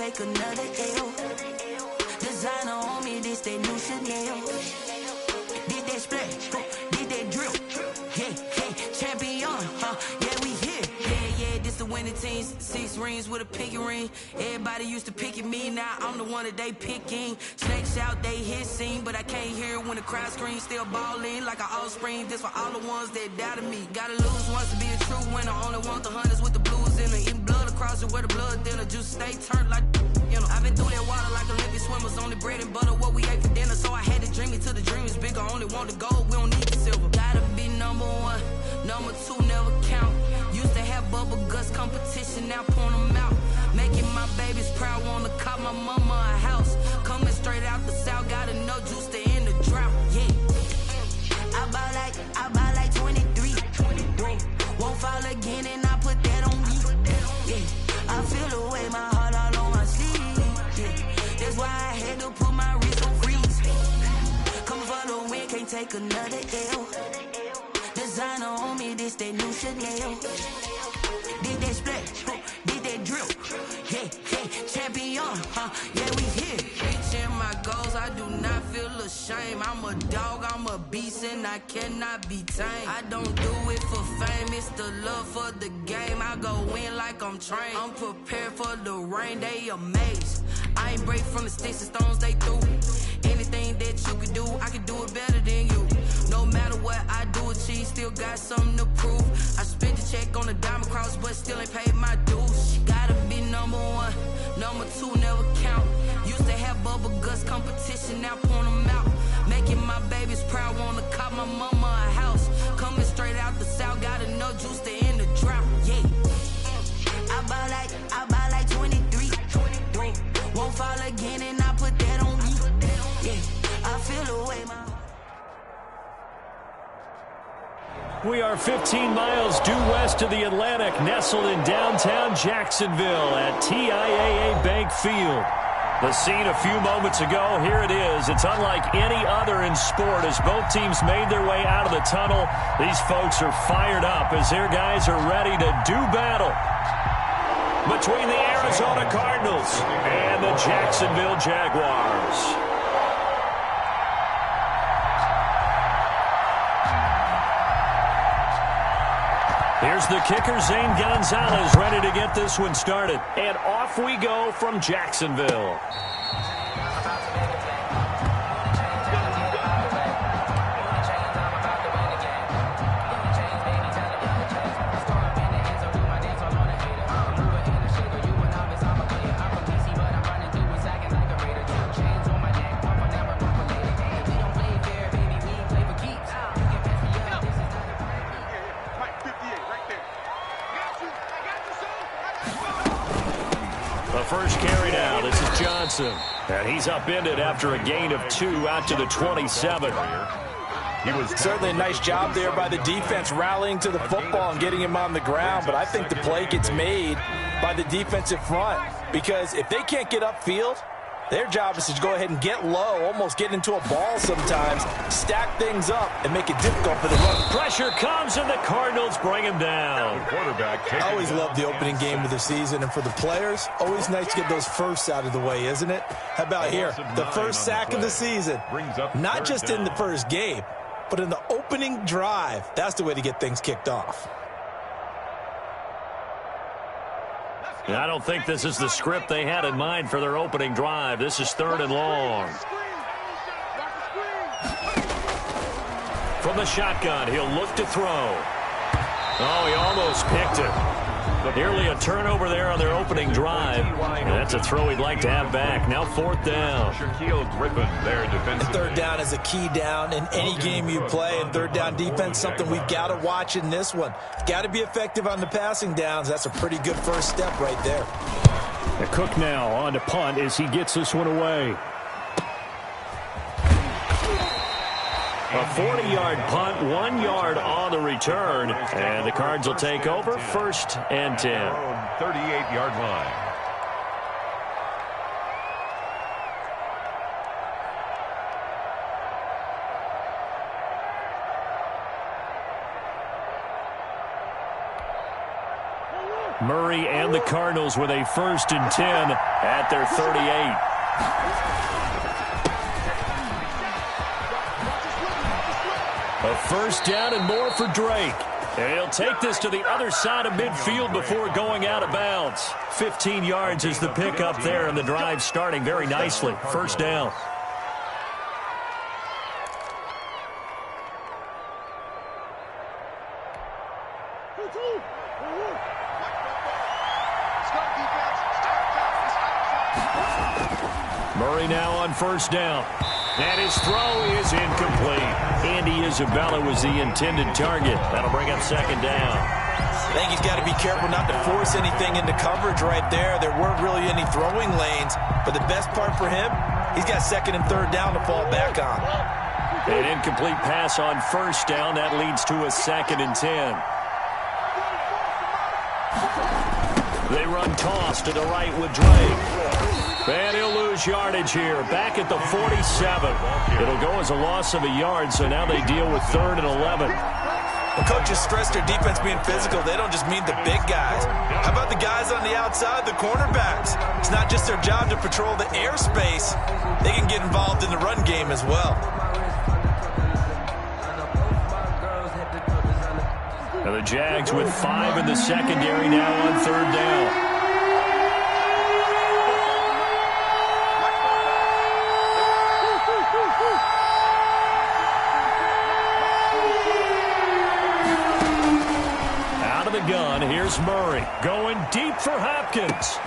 take another L. Designer on me, this that new Chanel. Did that splash, did that drill. Yeah, champion, yeah, we here. Yeah, this the winning team. 6 rings with a pinky ring. Everybody used to pick at me, now I'm the one that they picking. Snakes out, they hissing, but I can't hear when the crowd screams. Still balling like an offspring. This for all the ones that doubted me. Gotta lose once to be a true winner. Only want the hunters with the blues in it. Eating blood across it where the blood dinner. Just stay turned like, you know. I've been through that water like Olympic swimmers. Only bread and butter, what we ate for dinner. So I had to dream it till the dream is bigger. Only want the gold, we don't need the silver. Gotta be number 1, number 2 never count. Used to have bubble guts competition, now point them out. Making my babies proud, wanna cop my mama a house. Coming straight out the south, got enough juice to end the drought. Yeah, I buy like 23. Won't fall again, and I put that on me. Yeah, I feel the way, my heart all on my sleeve. Yeah, that's why I had to put my wrist on freeze. Coming for the win, can't take another L. Designer on me, this that new Chanel. Did that splash, did that drill. Yeah, champion, yeah, we here. Reaching my goals, I do not feel ashamed. I'm a dog, I'm a beast, and I cannot be tamed. I don't do it for fame, it's the love for the game. I go in like I'm trained. I'm prepared for the rain, they amazed. I ain't break from the sticks and stones they threw. Anything that you could do, I could do it better than you. No matter what I do, achieve, still got something to prove. I spent the check on the diamond cross, but still ain't paid my dues. Gotta be number 1, number 2 never count. Used to have bubble guts competition, now point them out. Making my babies proud, wanna cop my mama a house. Coming straight out the south, got enough juice to end the drought. Yeah, I buy like 23. Won't fall again, and I put that on me. Yeah, I feel the way my. We are 15 miles due west of the Atlantic, nestled in downtown Jacksonville at TIAA Bank Field. The scene a few moments ago, here it is. It's unlike any other in sport as both teams made their way out of the tunnel. These folks are fired up as their guys are ready to do battle between the Arizona Cardinals and the Jacksonville Jaguars. Here's the kicker, Zane Gonzalez, ready to get this one started. And off we go from Jacksonville. First carry now. This is Johnson. And he's upended after a gain of 2 out to the 27. He was certainly a nice job there by the defense rallying to the football and getting him on the ground. But I think the play gets made by the defensive front because if they can't get upfield, their job is to go ahead and get low, almost get into a ball sometimes, stack things up, and make it difficult for the run. Pressure comes, and the Cardinals bring him down. I always love the opening game of the season, and for the players, always nice to get those firsts out of the way, isn't it? How about here? The first sack of the season. Not just in the first game, but in the opening drive. That's the way to get things kicked off. I don't think this is the script they had in mind for their opening drive. This is 3rd and long. From the shotgun, he'll look to throw. Oh, he almost picked it. Nearly a turnover there on their opening drive. And that's a throw he'd like to have back. Now 4th down. And 3rd down is a key down in any game you play. And 3rd down defense, something we've got to watch in this one. Got to be effective on the passing downs. That's a pretty good first step right there. The Cook now on to punt as he gets this one away. A 40-yard punt, 1 yard on the return. And the Cards will take over 1st and 10. 38-yard line. Murray and the Cardinals with a 1st and 10 at their 38. A 1st down and more for Drake. And he'll take this to the other side of midfield before going out of bounds. 15 yards is the pickup there, and the drive starting very nicely. 1st down. Murray now on 1st down. And his throw is incomplete. Andy Isabella was the intended target. That'll bring up 2nd down. I think he's got to be careful not to force anything into coverage right there. There weren't really any throwing lanes. But the best part for him, he's got 2nd and 3rd down to fall back on. An incomplete pass on 1st down. That leads to a 2nd and 10. They run toss to the right with Drake. And he'll lose yardage here. Back at the 47. It'll go as a loss of a yard, so now they deal with 3rd and 11. When coaches stress their defense being physical, they don't just mean the big guys. How about the guys on the outside, the cornerbacks? It's not just their job to patrol the airspace. They can get involved in the run game as well. And the Jags with 5 in the secondary now on 3rd down. Gun. Here's Murray going deep for Hopkins.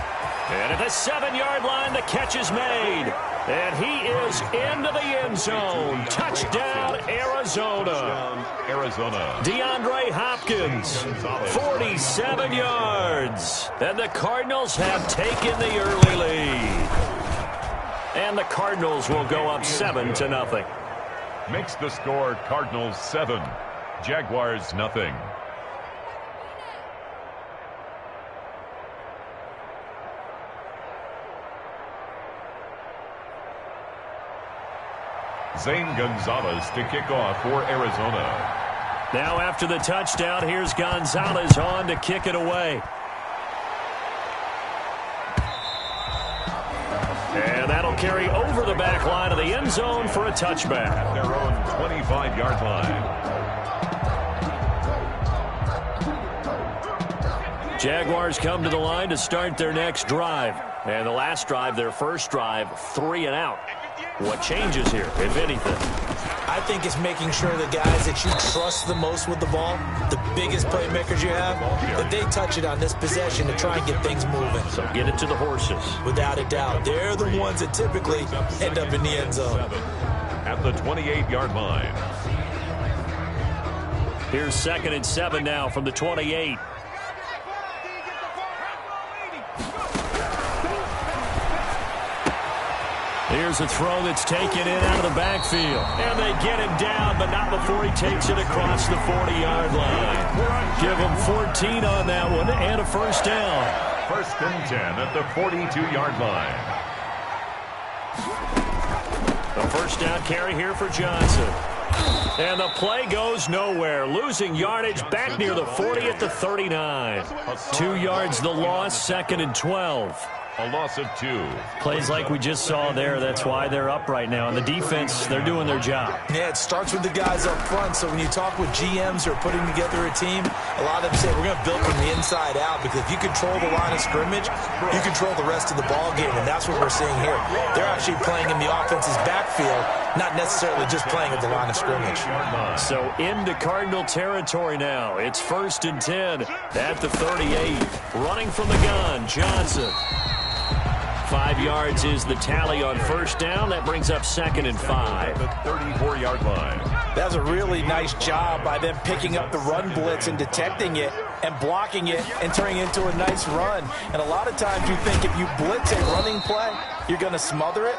And at the 7-yard line, the catch is made. And he is into the end zone. Touchdown, Arizona. DeAndre Hopkins, 47 yards. And the Cardinals have taken the early lead. And the Cardinals will go up 7-0. Makes the score Cardinals 7, Jaguars nothing. Zane Gonzalez to kick off for Arizona. Now after the touchdown, here's Gonzalez on to kick it away. And that'll carry over the back line of the end zone for a touchback. At their own 25-yard line. Jaguars come to the line to start their next drive. And the last drive, their 1st drive, 3 and out. What changes here, if anything? I think it's making sure the guys that you trust the most with the ball, the biggest playmakers you have, that they touch it on this possession to try and get things moving. So get it to the horses. Without a doubt. They're the ones that typically end up in the end zone. At the 28-yard line. Here's 2nd and 7 now from the 28. Here's a throw that's taken in out of the backfield. And they get him down, but not before he takes it across the 40-yard line. Give him 14 on that one and a 1st down. 1st and 10 at the 42-yard line. The 1st down carry here for Johnson. And the play goes nowhere. Losing yardage back near the 40 at the 39. 2 yards the loss, 2nd and 12. A loss of 2. Plays like we just saw there. That's why they're up right now. And the defense, they're doing their job. Yeah, it starts with the guys up front. So when you talk with GMs who are putting together a team, a lot of them say we're going to build from the inside out, because if you control the line of scrimmage, you control the rest of the ball game. And that's what we're seeing here. They're actually playing in the offense's backfield, not necessarily just playing at the line of scrimmage. So into Cardinal territory now. It's 1st and 10 at the 38. Running from the gun, Johnson. 5 yards is the tally on 1st down. That brings up 2nd and 5. The 34-yard line. That was a really nice job by them picking up the run blitz and detecting it and blocking it and turning it into a nice run. And a lot of times you think if you blitz a running play, you're going to smother it.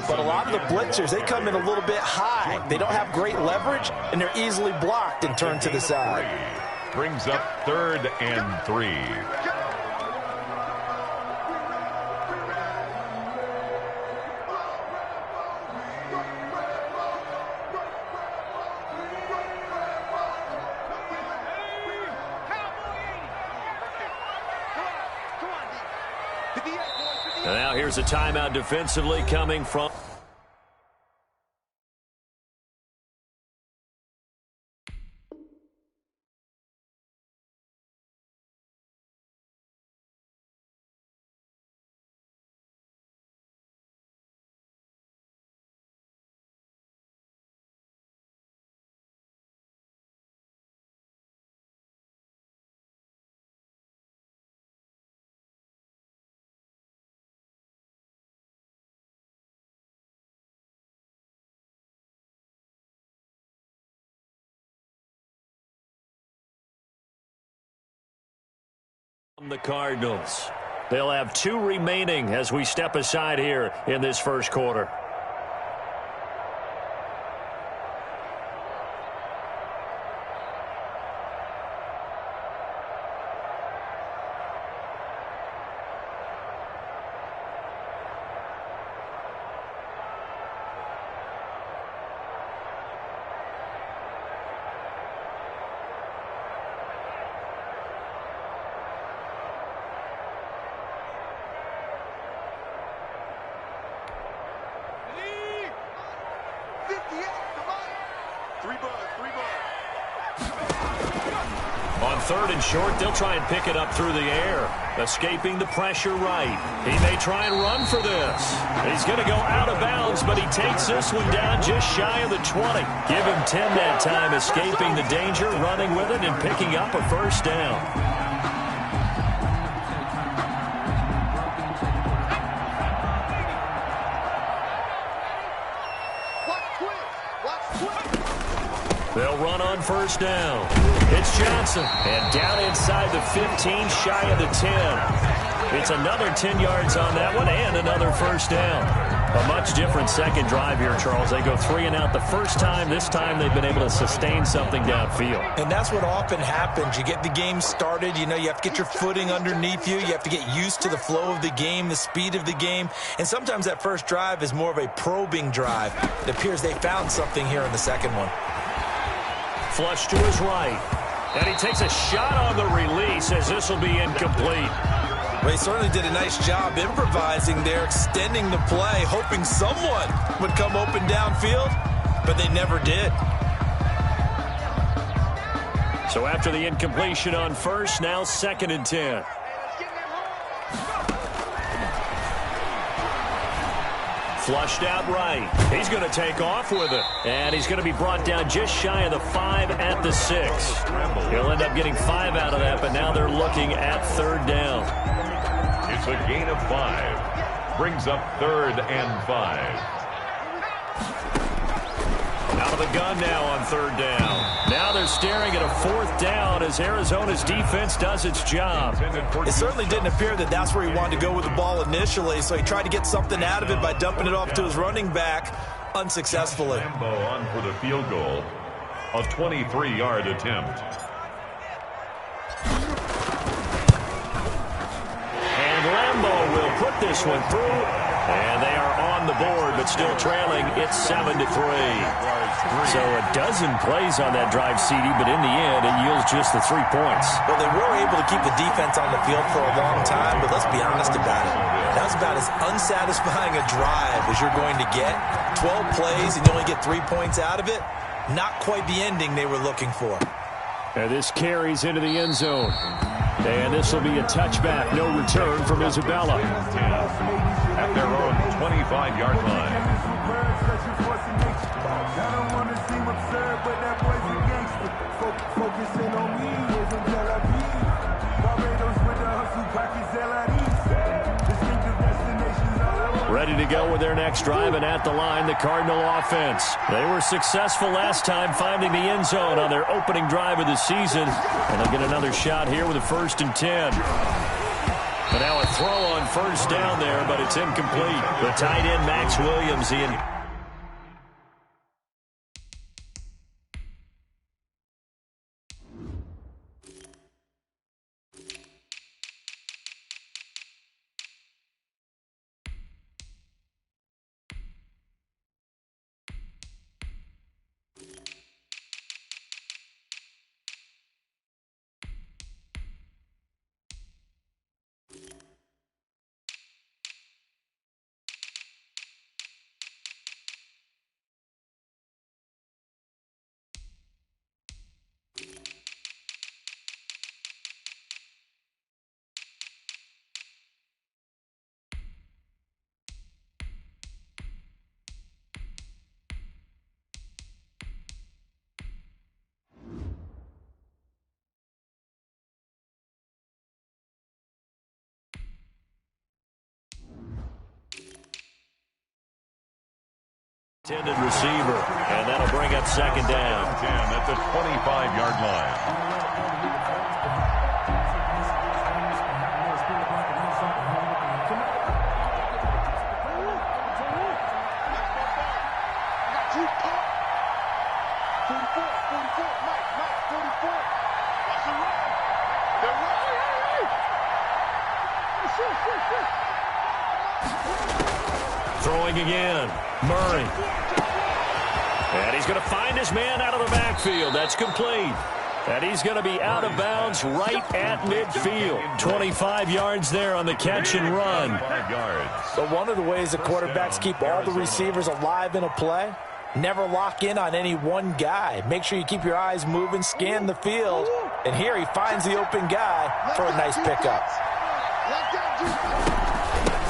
But a lot of the blitzers, they come in a little bit high. They don't have great leverage, and they're easily blocked and turned to the side. Brings up 3rd and 3. And now here's a timeout defensively coming from the Cardinals. They'll have 2 remaining as we step aside here in this first quarter. On 3rd and short, they'll try and pick it up through the air, escaping the pressure right. He may try and run for this. He's going to go out of bounds, but he takes this one down just shy of the 20. Give him 10 that time, escaping the danger, running with it, and picking up a first down. They'll run on first down. It's Johnson. And down inside the 15, shy of the 10. It's another 10 yards on that one and another first down. A much different second drive here, Charles. They go 3 and out the first time. This time they've been able to sustain something downfield. And that's what often happens. You get the game started. You know, you have to get your footing underneath you. You have to get used to the flow of the game, the speed of the game. And sometimes that first drive is more of a probing drive. It appears they found something here in the second one. Flush to his right. And he takes a shot on the release as this will be incomplete. Well, he certainly did a nice job improvising there, extending the play, hoping someone would come open downfield, but they never did. So after the incompletion on first, now 2nd and 10. Flushed out right. He's going to take off with it. And he's going to be brought down just shy of the 5 at the 6. He'll end up getting 5 out of that, but now they're looking at 3rd down. It's a gain of 5. Brings up 3rd and 5. Out of the gun now on 3rd down. Now they're staring at a 4th down as Arizona's defense does its job. It certainly didn't appear that that's where he wanted to go with the ball initially, so he tried to get something out of it by dumping it off to his running back unsuccessfully. Lambo on for the field goal. A 23-yard attempt. And Lambo will put this one through. And they are on the board, but still trailing. It's 7-3. So a dozen plays on that drive, CD, but in the end, it yields just the 3 points. Well, they were able to keep the defense on the field for a long time, but let's be honest about it. That was about as unsatisfying a drive as you're going to get. 12 plays, and you only get 3 points out of it. Not quite the ending they were looking for. And this carries into the end zone. And this will be a touchback. No return from Isabella. At their own 25-yard line. Ready to go with their next drive, and at the line, the Cardinal offense. They were successful last time finding the end zone on their opening drive of the season, and they'll get another shot here with a 1st and 10. But now a throw on first down there, but it's incomplete. The tight end, Max Williams, Intended receiver, and that'll bring up second down. 10 at the 25-yard line. Throwing again, Murray. And he's going to find his man out of the backfield. That's complete. And he's going to be out of bounds right at midfield. 25 yards there on the catch and run. 5 yards. So one of the ways the quarterbacks keep all the receivers alive in a play, never lock in on any one guy. Make sure you keep your eyes moving, scan the field. And here he finds the open guy for a nice pickup.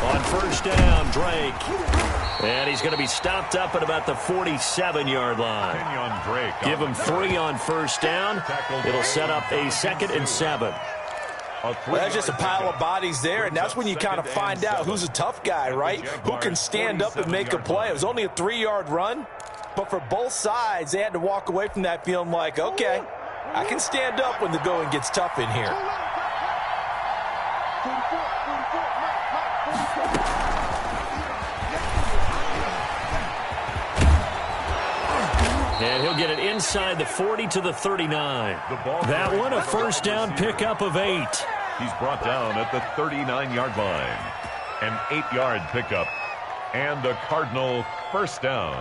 On first down, Drake. And he's going to be stopped up at about the 47-yard line. Kenyon Drake. Give him 3 on first down. It'll set up a 2nd and 7. Well, that's just a pile of bodies there, and that's when you kind of find out who's a tough guy, right? Who can stand up and make a play. It was only a 3-yard run, but for both sides, they had to walk away from that feeling like, okay, I can stand up when the going gets tough in here. And he'll get it inside the 40 to the 39. That one, a first down pickup of 8. He's brought down at the 39-yard line. An 8-yard pickup and a Cardinal first down.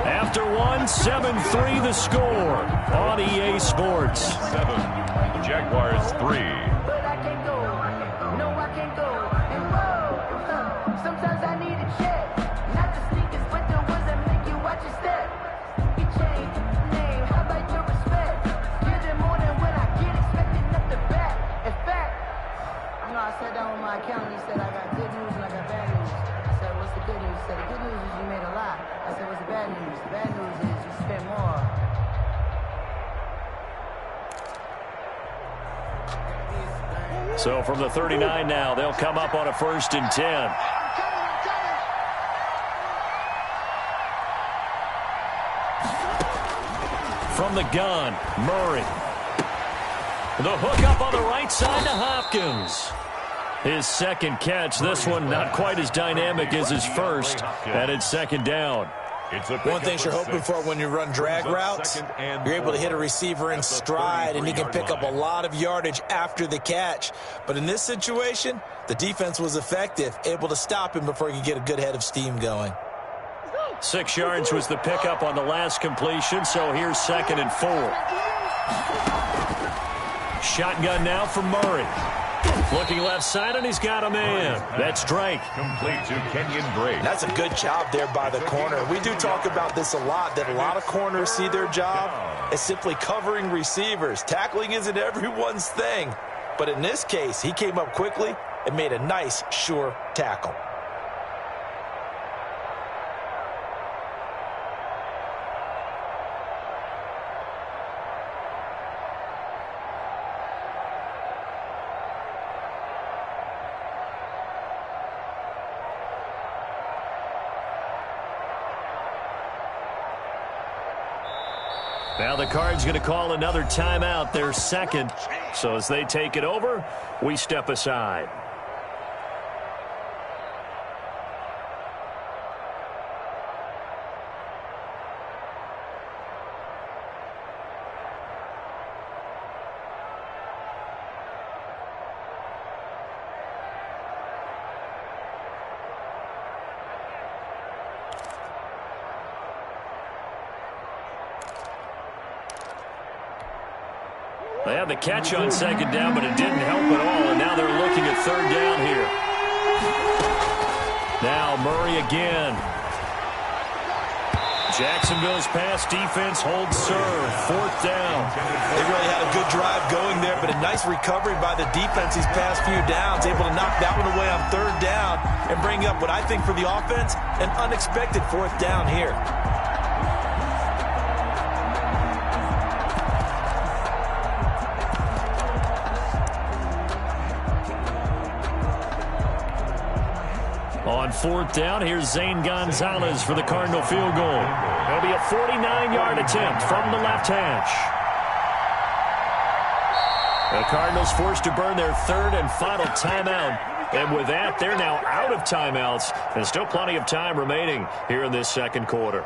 After one, 7-3 the score on EA Sports. 7. Jaguars 3. But I can't go. No, I can't go. And whoa, sometimes I need a check. Not the sneakers, but the ones that make you watch your step. You change name, how about your respect? Give them more than when I get expected up the back. In fact, you know, I sat down with my accountant. He said I got good news and I got bad news. I said, what's the good news? He said, the good news is you made a lot. I said, what's the bad news? The bad news is you spent more. So from the 39 now, they'll come up on a 1st and 10. From the gun, Murray. The hook up on the right side to Hopkins. His second catch, this one not quite as dynamic as his first, and it's 2nd down. One thing you're hoping for when you run drag routes, you're able to hit a receiver in stride, and he can pick up a lot of yardage after the catch. But in this situation, the defense was effective, able to stop him before he could get a good head of steam going. 6 yards was the pickup on the last completion, so here's 2nd and 4. Shotgun now from Murray. Looking left side, and he's got a man. That's Drake. Complete to Kenyon Drake. That's a good job there by the corner. We do talk about this a lot, that a lot of corners see their job as simply covering receivers. Tackling isn't everyone's thing. But in this case, he came up quickly and made a nice, sure tackle. Now the Cards going to call another timeout, their 2nd. So as they take it over, we step aside. They had the catch on 2nd down, but it didn't help at all, and now they're looking at 3rd down here. Now Murray again. Jacksonville's pass defense holds serve. 4th down. They really had a good drive going there, but a nice recovery by the defense these past few downs, able to knock that one away on 3rd down and bring up what I think for the offense, an unexpected 4th down here. 4th down. Here's Zane Gonzalez for the Cardinal field goal. It'll be a 49-yard attempt from the left hash. The Cardinals forced to burn their 3rd and final timeout. And with that, they're now out of timeouts. And still plenty of time remaining here in this 2nd quarter.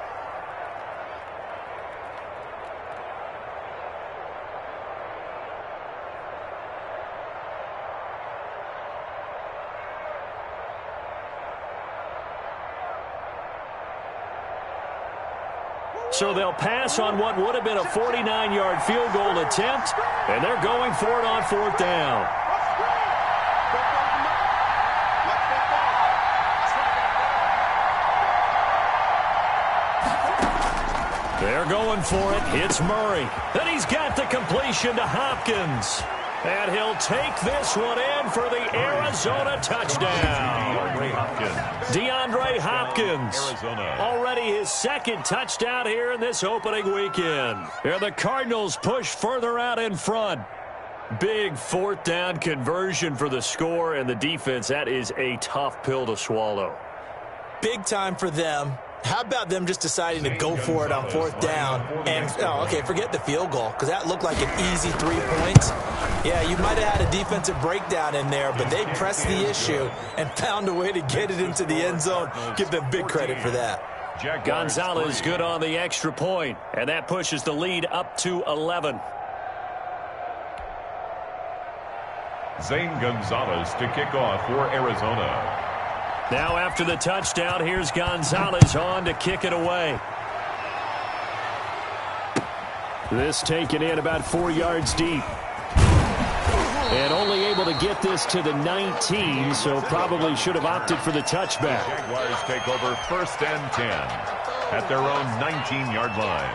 So they'll pass on what would have been a 49-yard field goal attempt, and they're going for it on 4th down. They're going for it. It's Murray. And he's got the completion to Hopkins. And he'll take this one in for the Arizona touchdown. DeAndre Hopkins. Already his 2nd touchdown here in this opening weekend. And the Cardinals push further out in front. Big 4th down conversion for the score, and the defense, that is a tough pill to swallow. Big time for them. How about them just deciding to go for it on 4th down? And, okay, forget the field goal, because that looked like an easy 3 points. Yeah, you might have had a defensive breakdown in there, but they pressed the issue and found a way to get it into the end zone. Give them big credit for that. Gonzalez good on the extra point, and that pushes the lead up to 11. Zane Gonzalez to kick off for Arizona. Now after the touchdown, here's Gonzalez on to kick it away. This taken in about 4 yards deep. And only able to get this to the 19, so probably should have opted for the touchback. Jaguars take over 1st and 10 at their own 19-yard line.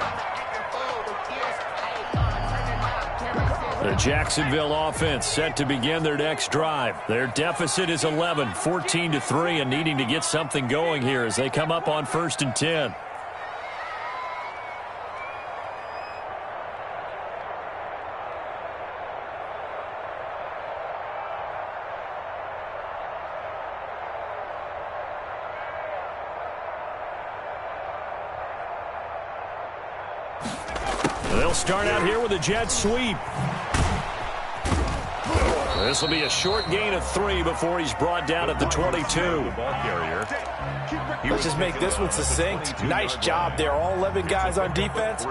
The Jacksonville offense set to begin their next drive. Their deficit is 11, 14-3, and needing to get something going here as they come up on 1st and 10. They'll start out here with a jet sweep. This will be a short gain of 3 before he's brought down at the 22. Let's just make this one succinct. Nice job there. All 11 guys on defense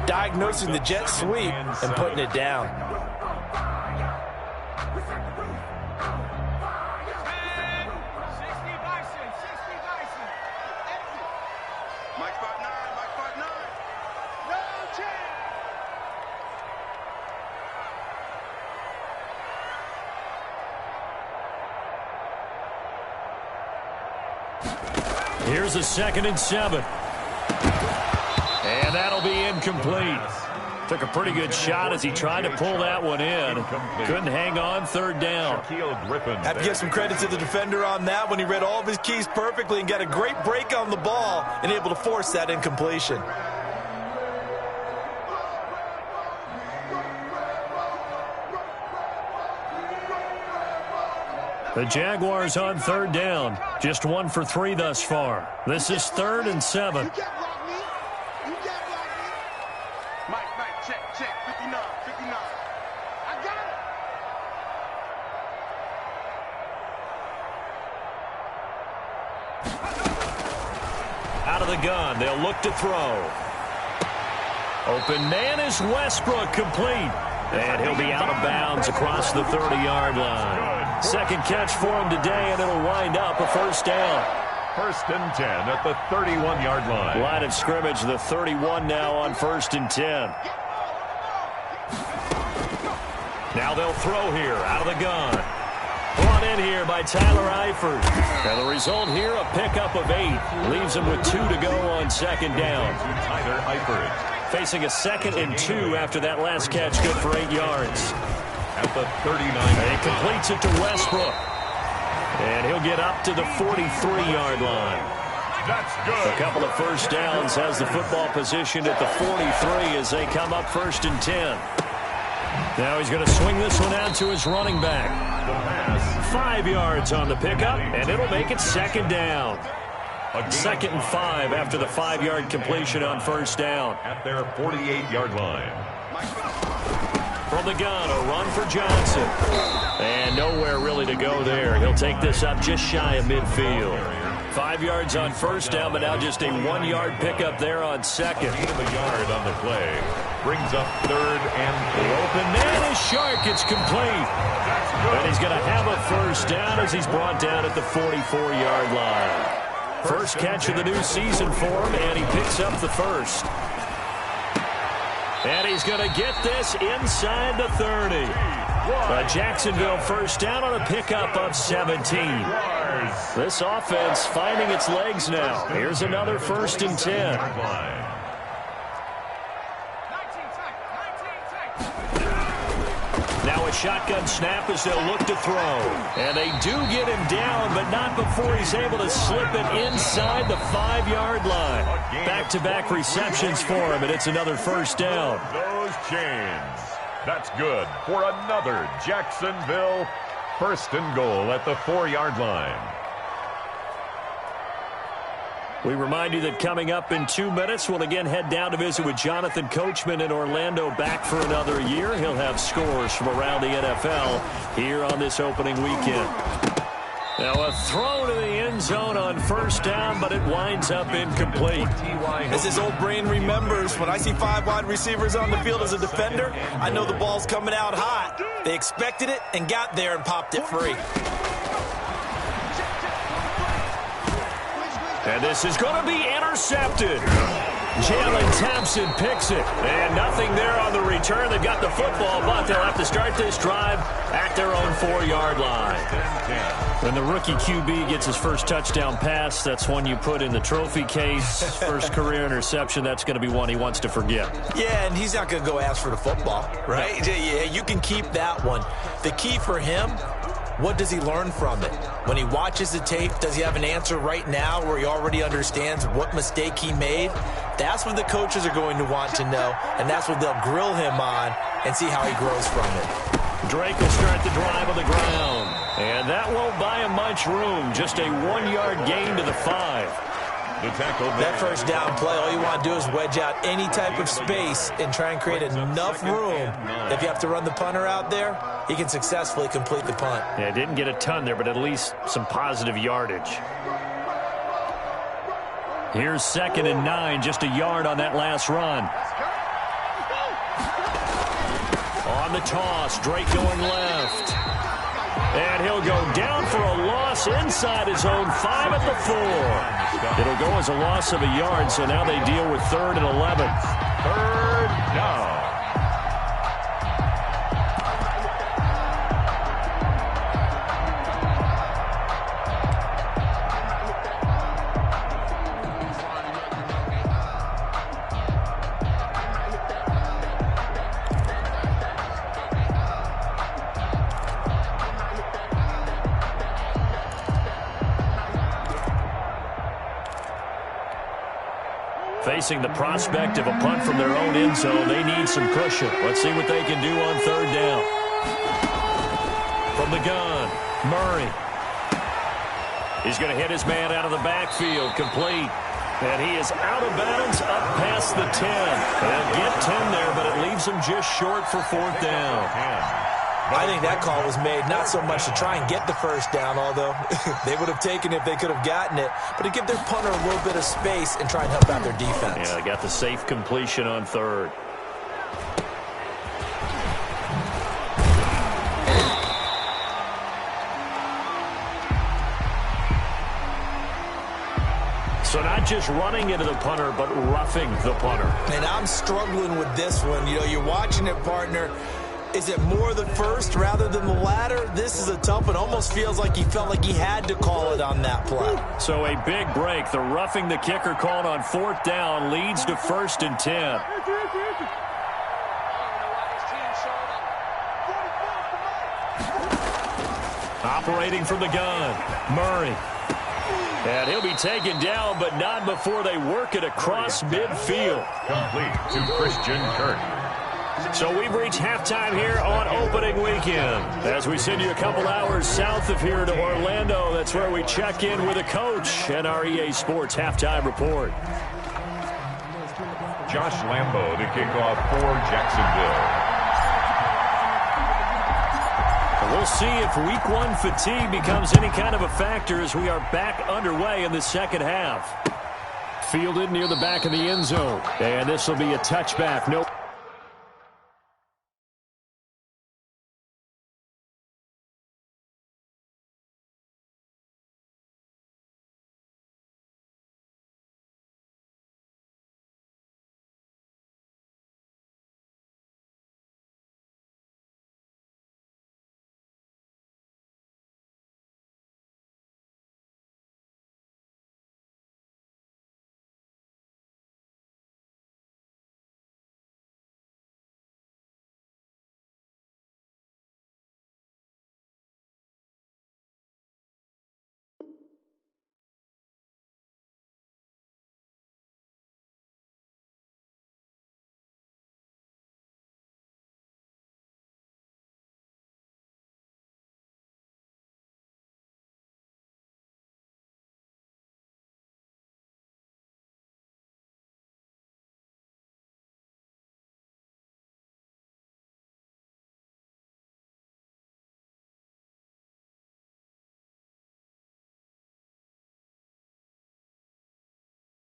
diagnosing the jet sweep and putting it down. Here's a 2nd and 7. And that'll be incomplete. Took a pretty good shot as he tried to pull that one in. Couldn't hang on 3rd down. Have to give some credit to the defender on that when he read all of his keys perfectly and got a great break on the ball and able to force that incompletion. The Jaguars on 3rd down. Just 1 for 3 thus far. This is 3rd and 7. Mike, check, 59. I got it. Out of the gun, they'll look to throw. Open man is Westbrook, complete. And he'll be out of bounds across the 30-yard line. 2nd catch for him today, and it'll wind up a 1st down. 1st and 10 at the 31-yard line. Line of scrimmage, the 31 now on 1st and 10. Now they'll throw here, out of the gun. Brought in here by Tyler Eifert. And the result here, a pickup of 8. Leaves him with 2 to go on 2nd down. Tyler Eifert. Facing a 2nd and 2 after that last catch, good for 8 yards. At the 39. And he completes it to Westbrook. And he'll get up to the 43-yard line. That's good. A couple of 1st downs has the football positioned at the 43 as they come up 1st and 10. Now he's going to swing this one out to his running back. The pass. 5 yards on the pickup, and it'll make it second down. 2nd and 5 after the 5-yard completion on first down. At their 48-yard line. From the gun, a run for Johnson. And nowhere really to go there. He'll take this up just shy of midfield. 5 yards on first down, but now just a 1-yard pickup there on second. Gain of a yard on the play. Brings up 3rd and 4. Open man is Shark. It's complete. And he's going to have a first down as he's brought down at the 44-yard line. First catch of the new season for him, and he picks up the first. And he's going to get this inside the 30. A Jacksonville first down on a pickup of 17. This offense finding its legs now. Here's another 1st and 10. Now a shotgun snap as they'll look to throw. And they do get him down, but not before he's able to slip it inside the 5-yard line. Back-to-back receptions for him, and it's another first down. Those chains. That's good for another Jacksonville 1st and goal at the 4-yard line. We remind you that coming up in 2 minutes, we'll again head down to visit with Jonathan Coachman in Orlando, back for another year. He'll have scores from around the NFL here on this opening weekend. Now a throw to the end zone on first down, but it winds up incomplete. As his old brain remembers, when I see 5 wide receivers on the field as a defender, I know the ball's coming out hot. They expected it and got there and popped it free. And this is going to be intercepted. Jalen Thompson picks it. And nothing there on the return. They've got the football, but they'll have to start this drive at their own 4-yard line. When the rookie QB gets his first touchdown pass, that's one you put in the trophy case. First career interception, that's going to be one he wants to forget. Yeah, and he's not going to go ask for the football, right? Yeah, you can keep that one. The key for him, what does he learn from it? When he watches the tape, does he have an answer right now where he already understands what mistake he made? That's what the coaches are going to want to know, and that's what they'll grill him on and see how he grows from it. Drake will start the drive on the ground, and that won't buy him much room. Just a 1-yard gain to the 5. That first down play, all you want to do is wedge out any type of space and try and create enough room. If you have to run the punter out there, he can successfully complete the punt. Yeah, didn't get a ton there, but at least some positive yardage. Here's 2nd and 9, just a yard on that last run. On the toss, Drake going left. And he'll go down for a loss inside his own 5 at the 4. It'll go as a loss of a yard, so now they deal with 3rd and 11. 3rd down. Facing the prospect of a punt from their own end zone, they need some cushion. Let's see what they can do on 3rd down. From the gun, Murray. He's going to hit his man out of the backfield, complete. And he is out of bounds up past the 10. They'll get 10 there, but it leaves him just short for 4th down. I think that call was made not so much to try and get the first down, although they would have taken it if they could have gotten it, but to give their punter a little bit of space and try and help out their defense. Yeah, they got the safe completion on 3rd. So not just running into the punter, but roughing the punter. And I'm struggling with this one. You know, you're watching it, partner. Is it more the first rather than the latter? This is a tough one. Almost feels like he felt like he had to call it on that play. So a big break. The roughing the kicker called on 4th down leads to 1st and 10. Operating from the gun, Murray. And he'll be taken down, but not before they work it across midfield. Complete to Christian Kirk. So we've reached halftime here on opening weekend. As we send you a couple hours south of here to Orlando, that's where we check in with a coach and our EA Sports halftime report. Josh Lambo to kick off for Jacksonville. We'll see if week one fatigue becomes any kind of a factor as we are back underway in the second half. Fielded near the back of the end zone. And this will be a touchback. No.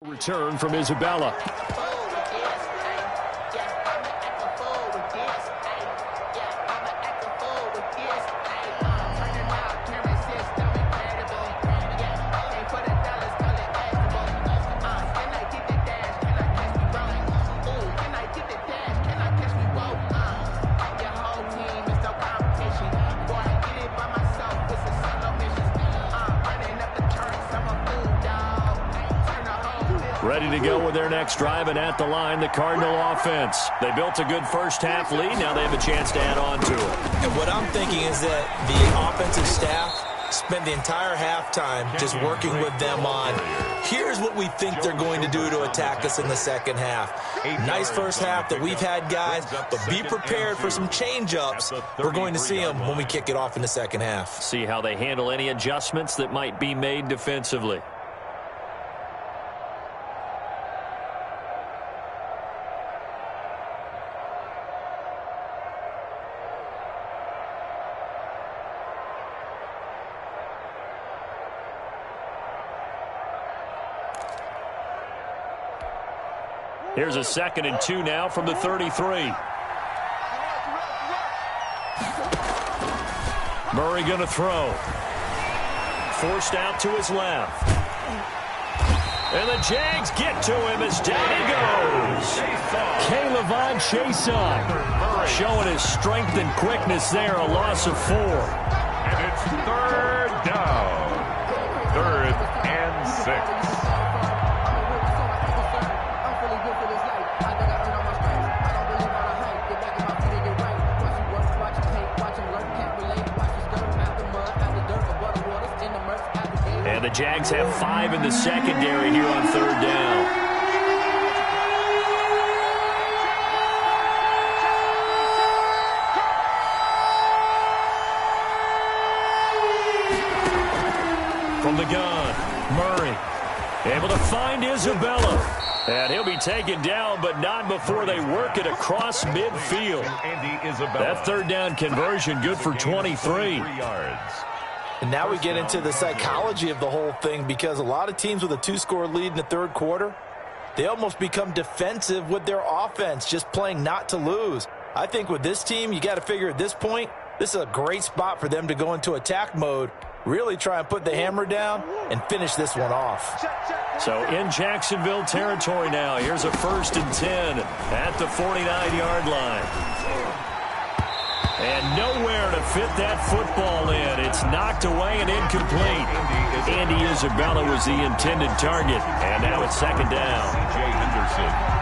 Return from Isabella. Ready to go with their next drive, and at the line, the Cardinal offense. They built a good first-half lead. Now they have a chance to add on to it. And what I'm thinking is that the offensive staff spent the entire halftime just working with them on, here's what we think they're going to do to attack us in the second half. Nice first half that we've had, guys, but be prepared for some change-ups. We're going to see them when we kick it off in the second half. See how they handle any adjustments that might be made defensively. Here's a 2nd and 2 now from the 33. Murray going to throw. Forced out to his left. And the Jags get to him as down he goes. K'Lavon Chaisson showing his strength and quickness there, a loss of 4. And it's 3rd down. 3rd and 6. And the Jags have 5 in the secondary here on 3rd down. From the gun, Murray able to find Isabella. And he'll be taken down, but not before they work it across midfield. That 3rd down conversion good for 23. And now we get into the psychology of the whole thing, because a lot of teams with a 2-score lead in the 3rd quarter, they almost become defensive with their offense, just playing not to lose. I think with this team, you got to figure at this point, this is a great spot for them to go into attack mode, really try and put the hammer down and finish this one off. So in Jacksonville territory now, here's a 1st and 10 at the 49-yard line. And nowhere to fit that football in. It's knocked away and incomplete. Andy Isabella was the intended target. And now it's 2nd down. C.J. Henderson.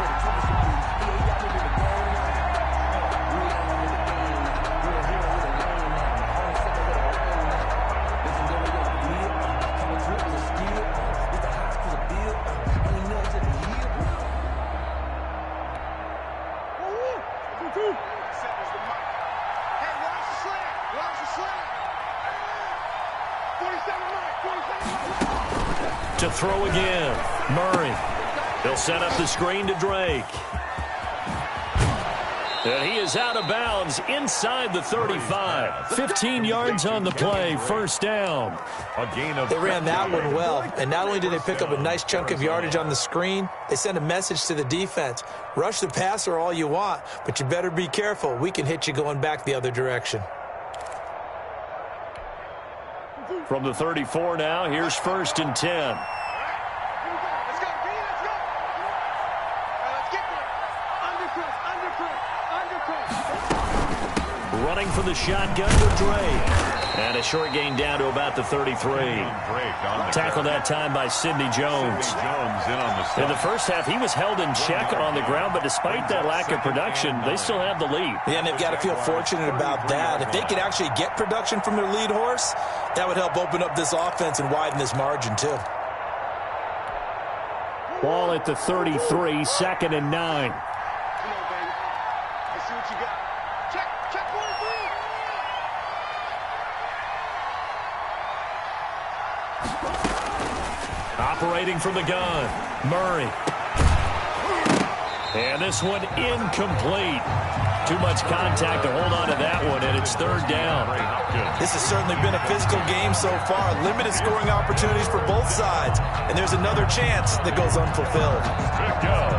To throw again, Murray. He'll set up the screen to Drake. And he is out of bounds inside the 35. 15 yards on the play, first down. They ran that one well, and not only did they pick up a nice chunk of yardage on the screen, they sent a message to the defense. Rush the passer all you want, but you better be careful. We can hit you going back the other direction. From the 34 now, here's 1st and 10. Running for the shotgun with Drake. And a short gain down to about the 33. Tackled that time by Sidney Jones. In the first half, he was held in check on the ground, but despite that lack of production, they still have the lead. Yeah, and they've got to feel fortunate about that. If they could actually get production from their lead horse, that would help open up this offense and widen this margin too. Ball at the 33, 2nd and 9. Operating from the gun, Murray. And this one incomplete. Too much contact to hold on to that one, and it's 3rd down. This has certainly been a physical game so far. Limited scoring opportunities for both sides. And there's another chance that goes unfulfilled. Good go.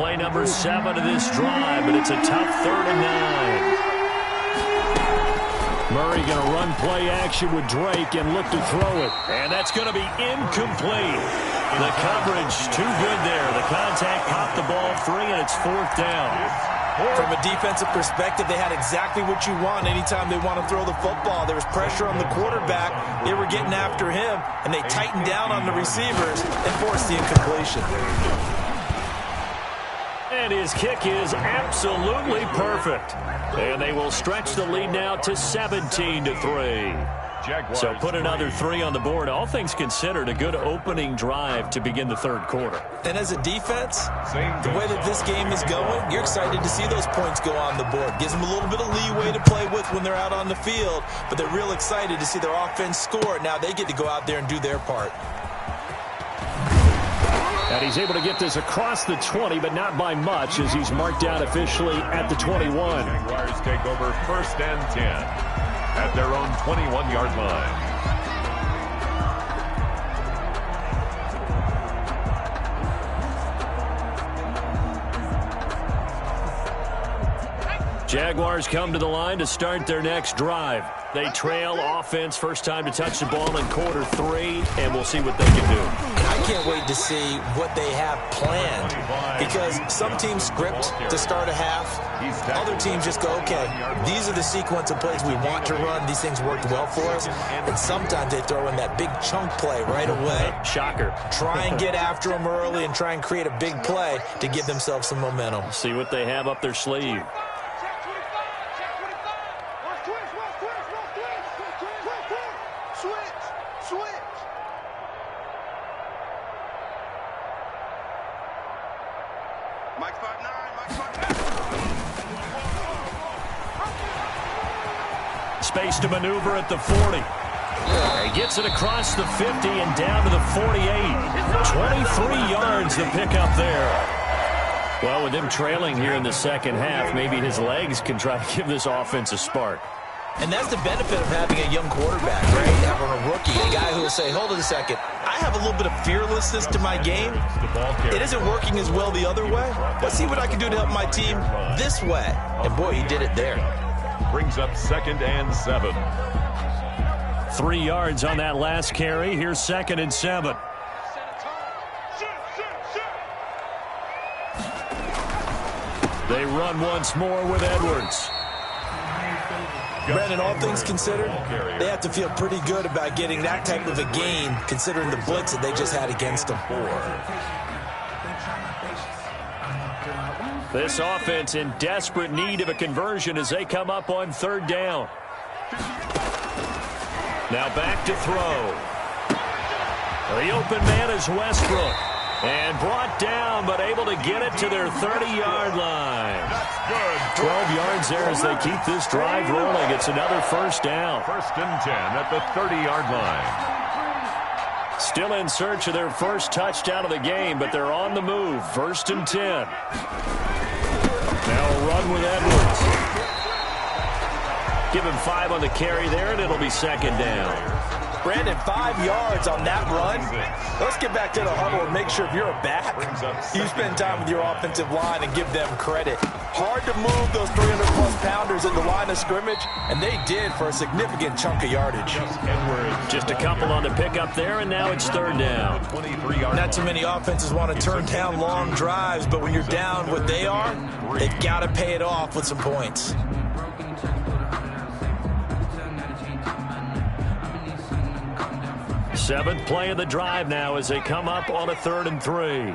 Play number 7 of this drive, but it's a tough 3rd and 9. Murray going to run play action with Drake and look to throw it. And that's going to be incomplete. The coverage too good there. The contact popped the ball free, and it's 4th down. From a defensive perspective, they had exactly what you want anytime they want to throw the football. There was pressure on the quarterback. They were getting after him, and they tightened down on the receivers and forced the incompletion. And his kick is absolutely perfect. And they will stretch the lead now to 17-3. So put another 3 on the board. All things considered, a good opening drive to begin the 3rd quarter. And as a defense, the way that this game is going, you're excited to see those points go on the board. Gives them a little bit of leeway to play with when they're out on the field, but they're real excited to see their offense score. Now they get to go out there and do their part. And he's able to get this across the 20, but not by much, as he's marked out officially at the 21. Jaguars take over 1st and 10 at their own 21-yard line. Jaguars come to the line to start their next drive. They trail offense, first time to touch the ball in quarter 3, and we'll see what they can do. I can't wait to see what they have planned, because some teams script to start a half. Other teams just go, okay, these are the sequence of plays we want to run. These things worked well for us. And sometimes they throw in that big chunk play right away. Shocker. Try and get after them early and try and create a big play to give themselves some momentum. See what they have up their sleeve. Space to maneuver at the 40. He gets it across the 50 and down to the 48. 23 yards to pick up there. Well, with them trailing here in the second half, maybe his legs can try to give this offense a spark. And that's the benefit of having a young quarterback, right? Having a rookie, a guy who will say, hold it a second, I have a little bit of fearlessness to my game. It isn't working as well the other way. Let's see what I can do to help my team this way. And boy, he did it there. Brings up 2nd and 7. 3 yards on that last carry. Here's 2nd and 7. They run once more with Edwards. Brandon, all things considered, they have to feel pretty good about getting that type of a gain, considering the blitz that they just had against them. This offense in desperate need of a conversion as they come up on 3rd down. Now back to throw. The open man is Westbrook. And brought down, but able to get it to their 30-yard line. That's good. 12 yards there as they keep this drive rolling. It's another first down. First and 10 at the 30-yard line. Still in search of their first touchdown of the game, but they're on the move. First and 10. Now a run with Edwards. Give him 5 on the carry there, and it'll be second down. Brandon, 5 yards on that run. Let's get back to the huddle and make sure if you're a back, you spend time with your offensive line and give them credit. Hard to move those 300-plus pounders in the line of scrimmage, and they did for a significant chunk of yardage. Just a couple on the pickup there, and now it's third down. Not too many offenses want to turn down long drives, but when you're down what they are, they've got to pay it off with some points. Seventh play of the drive now as they come up on a 3rd and 3.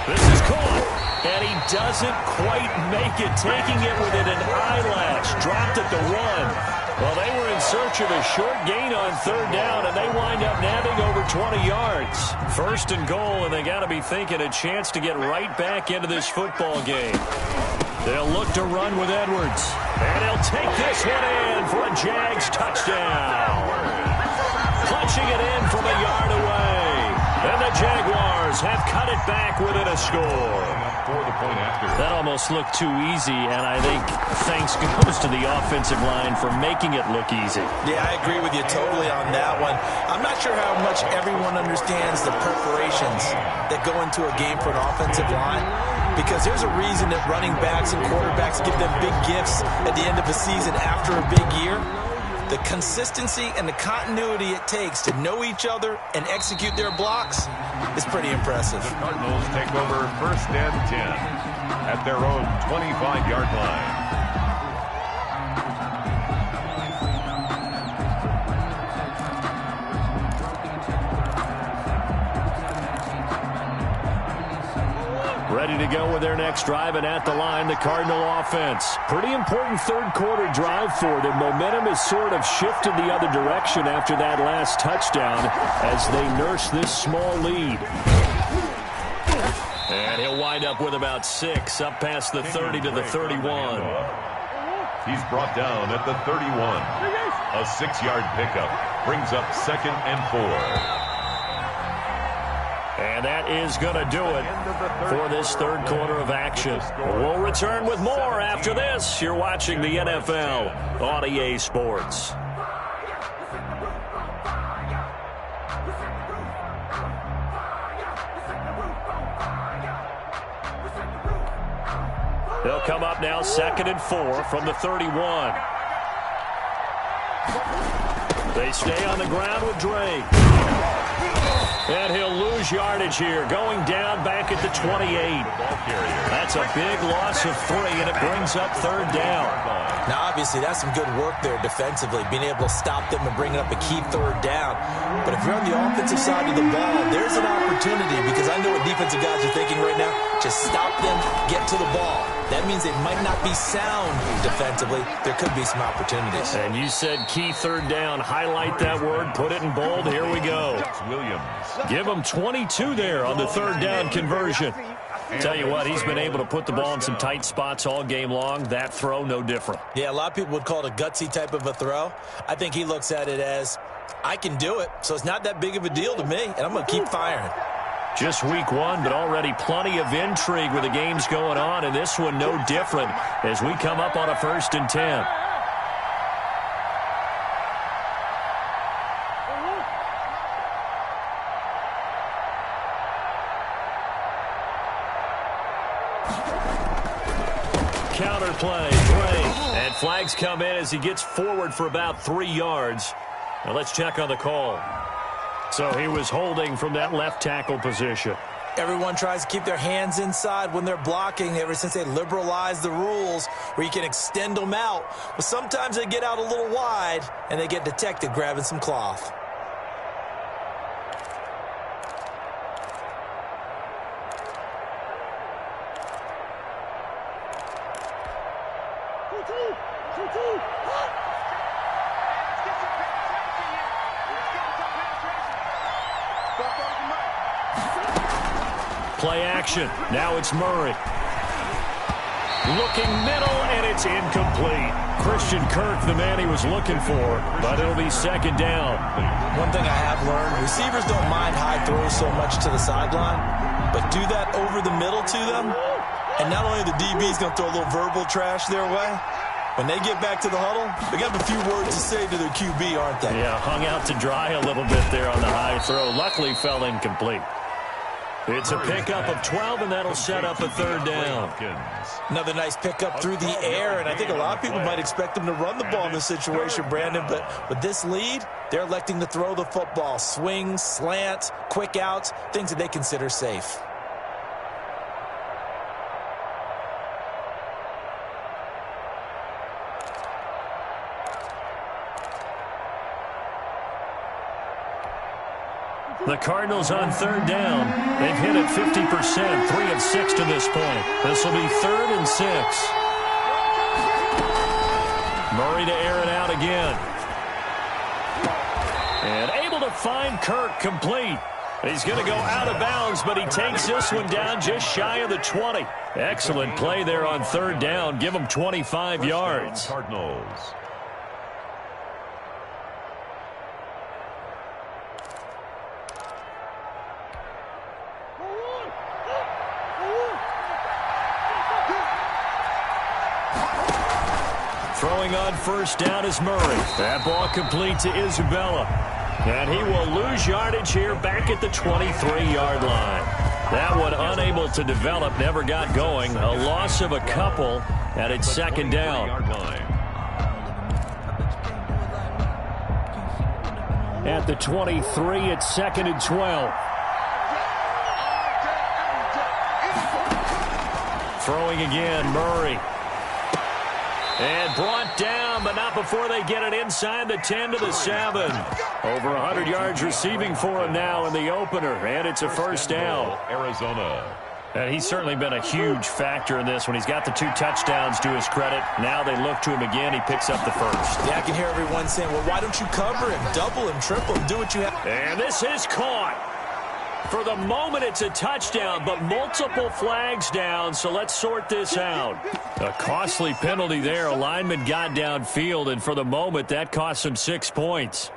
This is caught, and he doesn't quite make it, taking it within an eyelash. Dropped at the 1. Well, they were in search of a short gain on 3rd down, and they wind up nabbing over 20 yards. First and goal, and they got to be thinking a chance to get right back into this football game. They'll look to run with Edwards, and he'll take this one in for a Jags touchdown. Punching it in from a yard away, and the Jaguars have cut it back within a score. That almost looked too easy, and I think thanks goes to the offensive line for making it look easy. Yeah, I agree with you totally on that one. I'm not sure how much everyone understands the preparations that go into a game for an offensive line, because there's a reason that running backs and quarterbacks give them big gifts at the end of a season after a big year. The consistency and the continuity it takes to know each other and execute their blocks is pretty impressive. The Cardinals take over first and 10 at their own 25-yard line. Ready to go with their next drive, and at the line, the Cardinal offense. Pretty important third-quarter drive for them. Momentum has sort of shifted the other direction after that last touchdown as they nurse this small lead. And he'll wind up with about 6, up past the 30 to the 31. He's brought down at the 31. A 6-yard pickup brings up 2nd and 4. And that is going to do it for this third quarter of action. We'll return with more after this. You're watching the NFL on EA Sports. They'll come up now 2nd and 4 from the 31. They stay on the ground with Drake. And he'll lose yardage here, going down back at the 28. That's a big loss of 3, and it brings up 3rd down. Now, obviously, that's some good work there defensively, being able to stop them and bring up a key 3rd down. But if you're on the offensive side of the ball, there's an opportunity, because I know what defensive guys are thinking right now. Just stop them, get to the ball. That means they might not be sound defensively. There could be some opportunities. And you said key 3rd down. Highlight that word. Put it in bold. Here we go. Williams. Give him 22 there on the 3rd down conversion. Tell you what, he's been able to put the ball in some tight spots all game long. That throw, no different. Yeah, a lot of people would call it a gutsy type of a throw. I think he looks at it as, I can do it, so it's not that big of a deal to me, and I'm going to keep firing. Just week 1, but already plenty of intrigue with the games going on, and this one no different as we come up on a 1st and 10. Counter play, and flags come in as he gets forward for about 3 yards. Now let's check on the call. So he was holding from that left tackle position. Everyone tries to keep their hands inside when they're blocking ever since they liberalized the rules where you can extend them out. But sometimes they get out a little wide and they get detected grabbing some cloth. Play action. Now it's Murray. Looking middle, and it's incomplete. Christian Kirk, the man he was looking for, but it'll be second down. One thing I have learned, receivers don't mind high throws so much to the sideline, but do that over the middle to them, and not only the DB's going to throw a little verbal trash their way, when they get back to the huddle, they got a few words to say to their QB, aren't they? Yeah, hung out to dry a little bit there on the high throw. Luckily fell incomplete. It's a pickup of 12, and that'll set up a third down. Another nice pickup through the air, and I think a lot of people might expect them to run the ball in this situation, Brandon, but with this lead, they're electing to throw the football. Swings, slants, quick outs, things that they consider safe. The Cardinals on third down. They've hit it 50%, 3 of 6 to this point. This will be 3rd and 6. Murray to air it out again. And able to find Kirk complete. He's going to go out of bounds, but he takes this one down just shy of the 20. Excellent play there on third down. Give him 25 yards. Cardinals. Throwing on first down is Murray. That ball complete to Isabella. And he will lose yardage here back at the 23-yard line. That one unable to develop, never got going. A loss of a couple, and it's second down. At the 23, it's 2nd and 12. Throwing again, Murray. And brought down, but not before they get it inside the 10 to the 7. Over 100 yards receiving for him now in the opener, and it's a first down. Arizona. And he's certainly been a huge factor in this when he's got the 2 touchdowns to his credit. Now they look to him again. He picks up the first. Yeah, I can hear everyone saying, well, why don't you cover him, double him, triple him, do what you have. And this is caught. For the moment, it's a touchdown, but multiple flags down, so let's sort this out. A costly penalty there. A lineman got downfield, and for the moment, that cost him 6 points.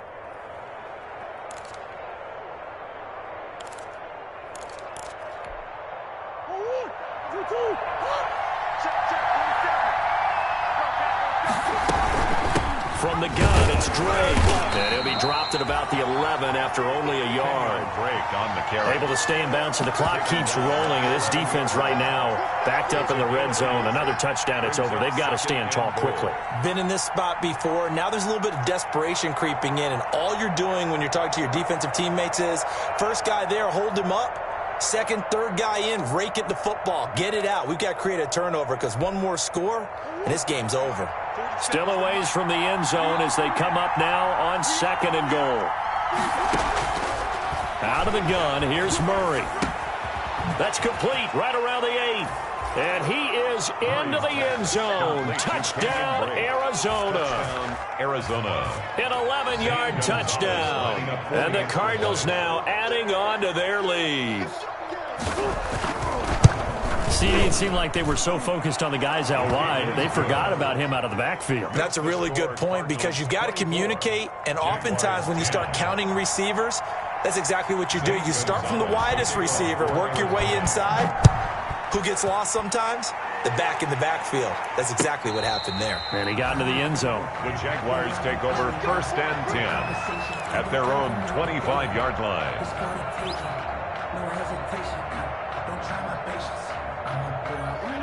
From the gun, it's Drake. And he'll be dropped at about the 11 after only a yard. Break on the carry. Able to stay in bounds, and the clock keeps rolling. And this defense right now backed up in the red zone. Another touchdown, it's over. They've got to stand tall quickly. Been in this spot before. Now there's a little bit of desperation creeping in, and all you're doing when you're talking to your defensive teammates is first guy there, hold him up. Second, third guy in, rake at the football. Get it out. We've got to create a turnover because one more score, and this game's over. Still a ways from the end zone as they come up now on 2nd and goal. Out of the gun, here's Murray. That's complete right around the 8. And he is into the end zone. Touchdown, Arizona. Arizona. An 11-yard touchdown. And the Cardinals now adding on to their lead. See, it seemed like they were so focused on the guys out wide, they forgot about him out of the backfield. That's a really good point because you've got to communicate, and oftentimes when you start counting receivers, that's exactly what you do. You start from the widest receiver, work your way inside. Who gets lost sometimes? The back in the backfield. That's exactly what happened there. And he got into the end zone. The Jaguars take over 1st and 10 at their own 25-yard line.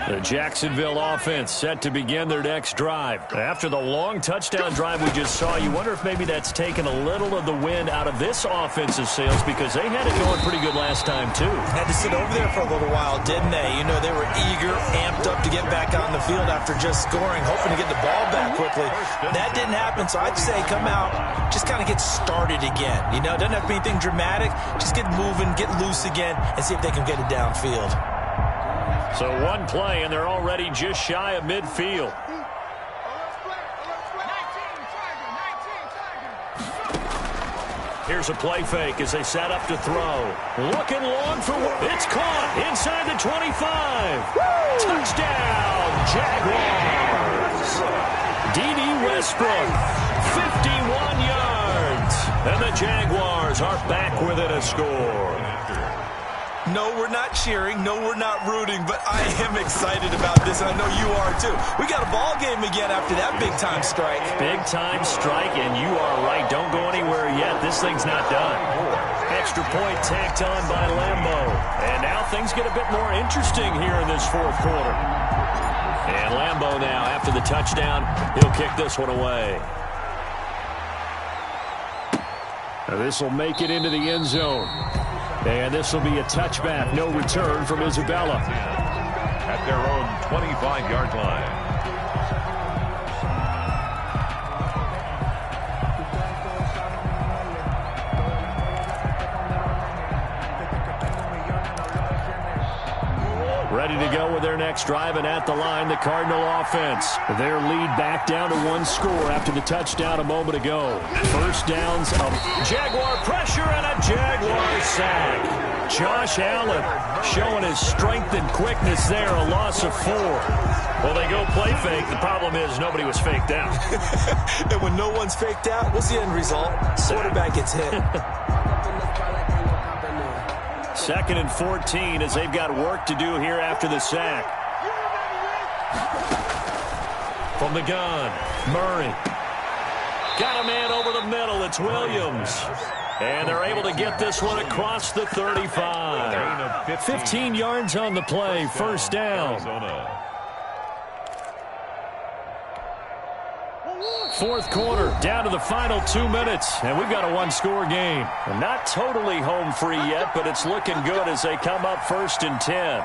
The Jacksonville offense set to begin their next drive. After the long touchdown drive we just saw, you wonder if maybe that's taken a little of the wind out of this offensive sails because they had it going pretty good last time too. Had to sit over there for a little while, didn't they? You know, they were eager, amped up to get back on the field after just scoring, hoping to get the ball back quickly. That didn't happen, so I'd say come out, just kind of get started again. You know, it doesn't have to be anything dramatic. Just get moving, get loose again, and see if they can get it downfield. So one play, and they're already just shy of midfield. Here's a play fake as they set up to throw. Looking long for one. It's caught inside the 25. Touchdown, Jaguars. D.D. Westbrook, 51 yards. And the Jaguars are back within a score. No, we're not cheering. No, we're not rooting, but I am excited about this, and I know you are too. We got a ball game again after that big-time strike. Big-time strike, and you are right. Don't go anywhere yet. This thing's not done. Extra point tacked on by Lambeau. And now things get a bit more interesting here in this fourth quarter. And Lambeau now, after the touchdown, he'll kick this one away. Now this will make it into the end zone. And this will be a touchback. No return from Isabella. At their own 25-yard line. Ready to go with their next drive, and at the line, the Cardinal offense. Their lead back down to one score after the touchdown a moment ago. First downs, Jaguar pressure, and a Jaguar sack. Josh Allen showing his strength and quickness there, a loss of 4. Well, they go play fake. The problem is nobody was faked out. And when no one's faked out, what's the end result? Quarterback gets hit. 2nd and 14 as they've got work to do here after the sack. From the gun, Murray. Got a man over the middle. It's Williams. And they're able to get this one across the 35. 15 yards on the play. First down. Fourth quarter, down to the final 2 minutes, and we've got a one-score game. Not totally home free yet, but it's looking good as they come up 1st and 10.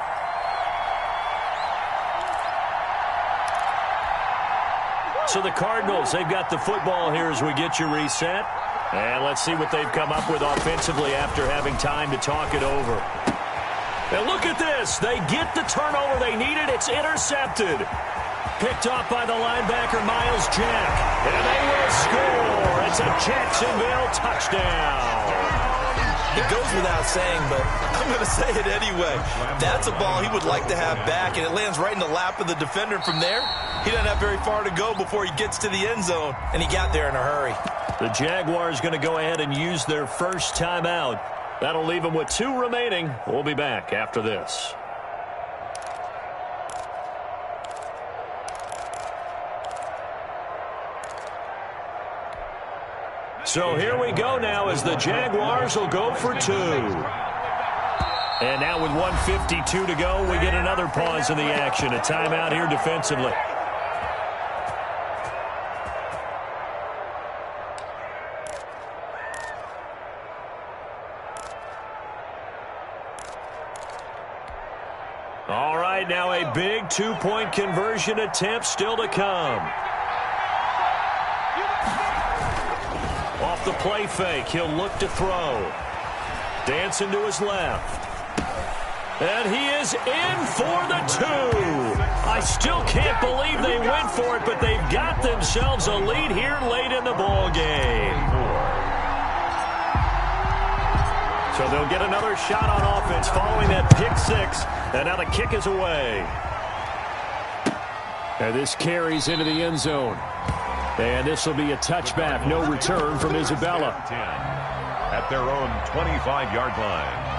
So the Cardinals, they've got the football here as we get you reset. And let's see what they've come up with offensively after having time to talk it over. And look at this. They get the turnover they needed. It's intercepted. Picked off by the linebacker, Miles Jack. And they will score. It's a Jacksonville touchdown. It goes without saying, but I'm going to say it anyway. That's a ball he would like to have back, and it lands right in the lap of the defender. From there, he doesn't have very far to go before he gets to the end zone, and he got there in a hurry. The Jaguars going to go ahead and use their first timeout. That'll leave them with 2 remaining. We'll be back after this. So here we go now as the Jaguars will go for 2. And now with 1:52 to go, we get another pause in the action. A timeout here defensively. All right, now a big 2-point conversion attempt still to come. Off the play fake, he'll look to throw. Dancing to his left. And he is in for the 2. I still can't believe they went for it, but they've got themselves a lead here late in the ball game. So they'll get another shot on offense following that pick 6. And now the kick is away. And this carries into the end zone. And this will be a touchback. No return from Isabella. At their own 25-yard line.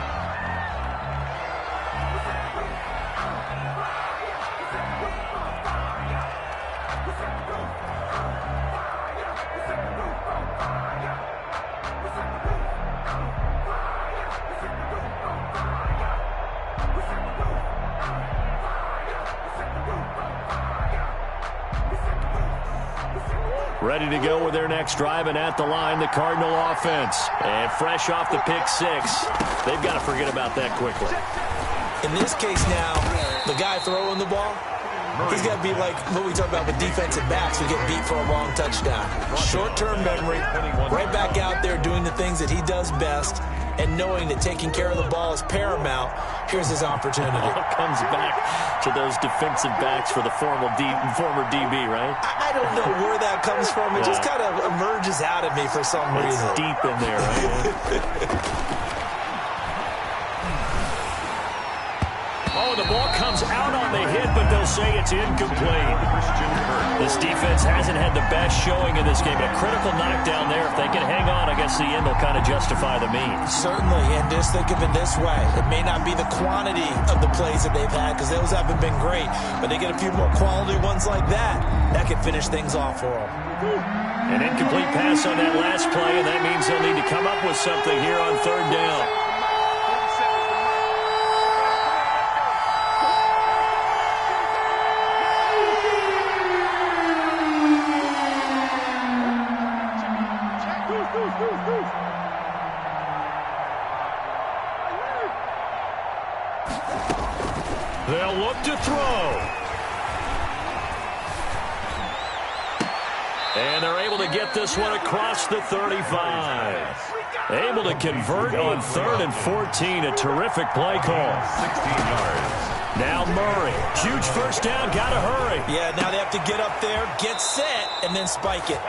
Ready to go with their next drive, and at the line, the Cardinal offense. And fresh off the pick six, they've got to forget about that quickly. In this case now, the guy throwing the ball, he's got to be like what we talk about with defensive backs who get beat for a long touchdown. Short-term memory, right back out there doing the things that he does best, and knowing that taking care of the ball is paramount. Here's his opportunity. All comes back to those defensive backs for the former DB, right? I don't know where that comes from. It just kind of emerges out of me for some reason. It's deep in there, right? Oh, the ball comes out on the hit, but they'll say it's incomplete. This defense hasn't had the best showing in this game. A critical knockdown there. If they can hang on, I guess the end will kind of justify the means. Certainly, and just think of it this way. It may not be the quantity of the plays that they've had, because those haven't been great, but they get a few more quality ones like that. That can finish things off for them. An incomplete pass on that last play, and that means they'll need to come up with something here on third down. They'll look to throw. And they're able to get this one across the 35. Able to convert on 3rd and 14. A terrific play call. 16 yards. Now Murray. Huge first down. Got to hurry. Yeah, now they have to get up there, get set, and then spike it.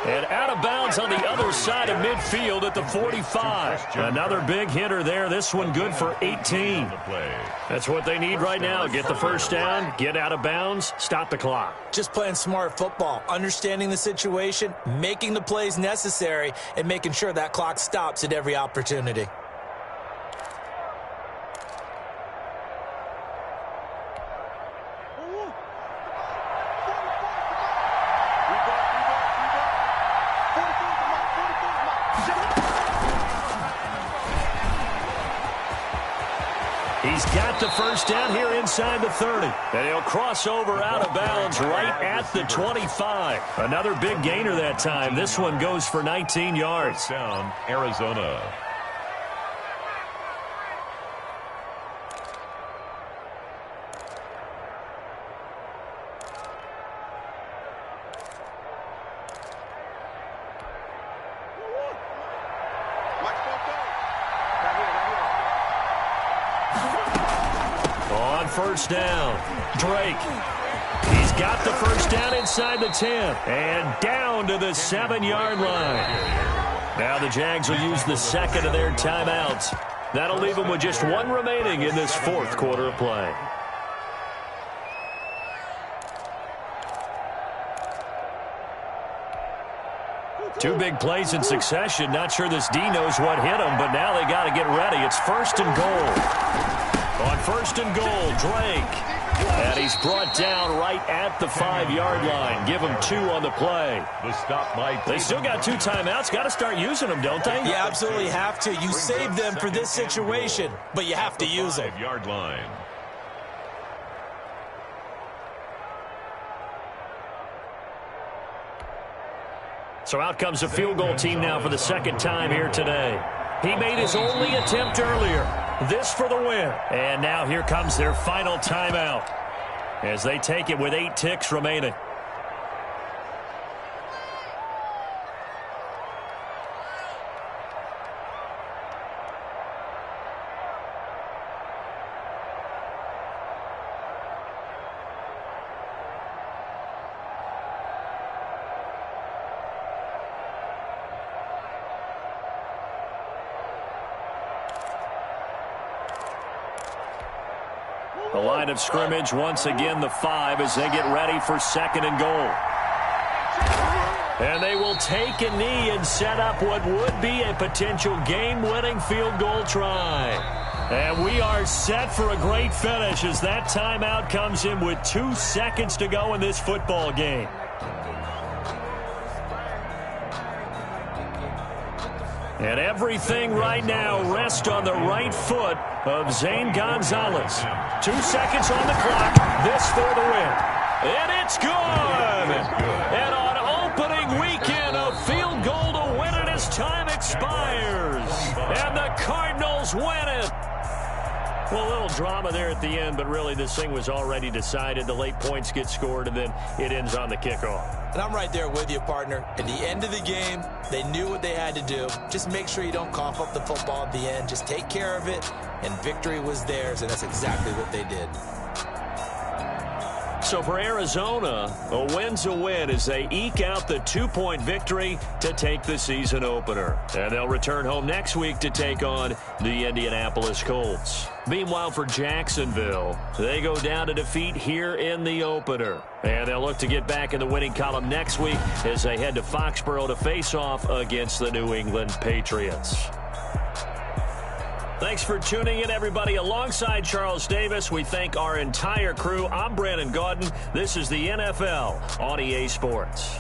And out of bounds on the other side of midfield at the 45. Another big hitter there. This one good for 18. That's what they need right now. Get the first down, get out of bounds, stop the clock. Just playing smart football, understanding the situation, making the plays necessary, and making sure that clock stops at every opportunity. He's got the first down here inside the 30. And he'll cross over out of bounds right at the 25. Another big gainer that time. This one goes for 19 yards. Down, Arizona. First down, Drake. He's got the first down inside the 10 and down to the 7-yard line. Now the Jags will use the second of their timeouts. That'll leave them with just one remaining in this fourth quarter of play. Two big plays in succession. Not sure this D knows what hit him, but now they got to get ready. It's 1st and goal. On 1st and goal, Drake. And he's brought down right at the 5-yard line. Give him 2 on the play. The stop by they still got 2 timeouts. Got to start using them, don't they? You absolutely have to. You save them for this situation, but you have to use them. 5-yard line. So out comes a field goal team now for the second time here today. He made his only attempt earlier. This for the win. And now here comes their final timeout as they take it with 8 ticks remaining. The line of scrimmage, once again, the 5 as they get ready for 2nd and goal. And they will take a knee and set up what would be a potential game-winning field goal try. And we are set for a great finish as that timeout comes in with 2 seconds to go in this football game. And everything right now rests on the right foot of Zane Gonzalez. 2 seconds on the clock. This for the win. And it's good. And on opening week A field goal to win it as time expires. And the Cardinals win it. Well, a little drama there at the end, but really this thing was already decided. The late points get scored, and then it ends on the kickoff. And I'm right there with you, partner. At the end of the game, they knew what they had to do. Just make sure you don't cough up the football at the end. Just take care of it, and victory was theirs, and that's exactly what they did. So for Arizona, a win's a win as they eke out the 2-point victory to take the season opener. And they'll return home next week to take on the Indianapolis Colts. Meanwhile, for Jacksonville, they go down to defeat here in the opener. And they'll look to get back in the winning column next week as they head to Foxborough to face off against the New England Patriots. Thanks for tuning in, everybody. Alongside Charles Davis, we thank our entire crew. I'm Brandon Gaudin. This is the NFL on EA Sports.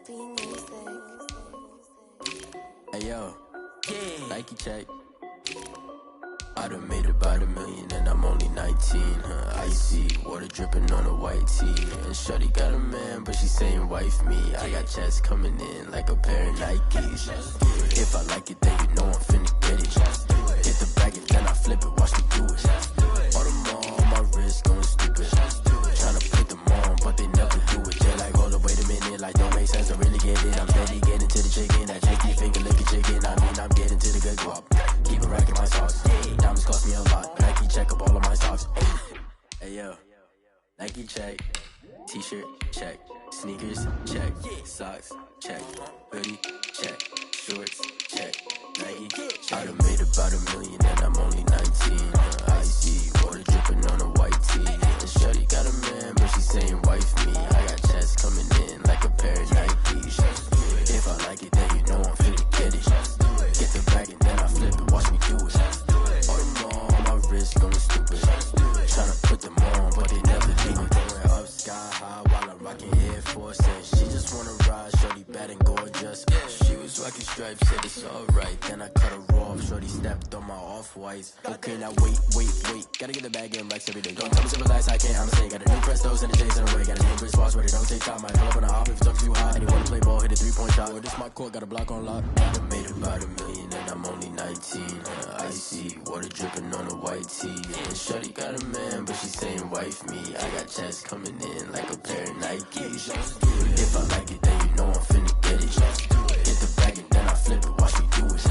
Hey yo, Nike check. I done made about $1 million and I'm only 19, icy, water dripping on a white tee. And shorty got a man, but she saying wife me. I got checks coming in like a pair of Nikes. If I like it, then you know I'm finna get it. Hit the bag and then I flip it, watch me do it. All them on my wrist going stupid. Tryna put them on, but they never do it. They're like, hold up, wait a minute, like don't make sense to really get it. I'm steady getting to the chicken, that cheeky finger licking chicken. I mean, I'm getting to the good guap. Keep it racking my sauce. Diamonds cost me a lot. Nike check up all of my socks. Hey yo, Nike check. T-shirt check. Sneakers check. Socks check. Hoodie check. Shorts check. Nike check. I done made about $1 million and I'm only 19. Icy, water dripping on a white tee. And shorty got a man, but she saying wife me. I got checks coming in like a pair of Nikes. If I like it, then you know I'm finna get it. Get the bag and then I flip it, watch me do it. All them on my wrist going stupid. Tryna put them on, but they never do it. Going up sky high while I'm rocking Air Force. And she just wanna ride, shorty bad and gorgeous. She was rocking stripes, said it's alright. Then I cut her off, shorty stepped on my off-whites. Okay, now wait. Gotta get the bag in racks every day. Don't tell me simple lies, I can't, I'm saying. Got a new Prestos and a J's in a way. Got a new Chris Foss where they don't take time. Might pull up on a hop if it's up too high. And you wanna play ball, hit a 3-point shot. Or this my court, got a block on lock. I made about $1 million and I'm only 19. Icy, water dripping on a white tee. And shorty got a man, but she saying wife me. I got checks coming in like a pair of Nikes. If I like it, then you know I'm finna get it. Get the bag and then I flip it, watch me do it.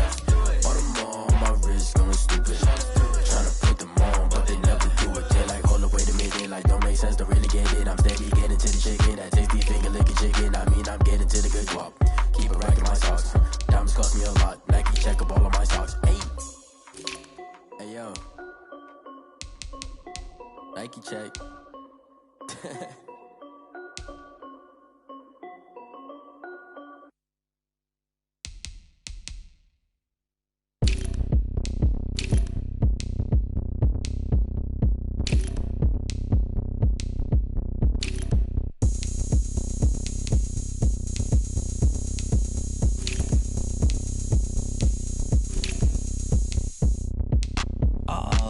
All them on my wrist going stupid. Tryna put them on, but they never do it. They're like, hold up, wait a minute, like don't make sense to really get it. I'm steady getting to the chicken, that tasty finger licking chicken. I mean, I'm getting to the good guap. Keep it racking my socks. Diamonds cost me a lot. Nike check up all of my socks. Hey yo, Nike check.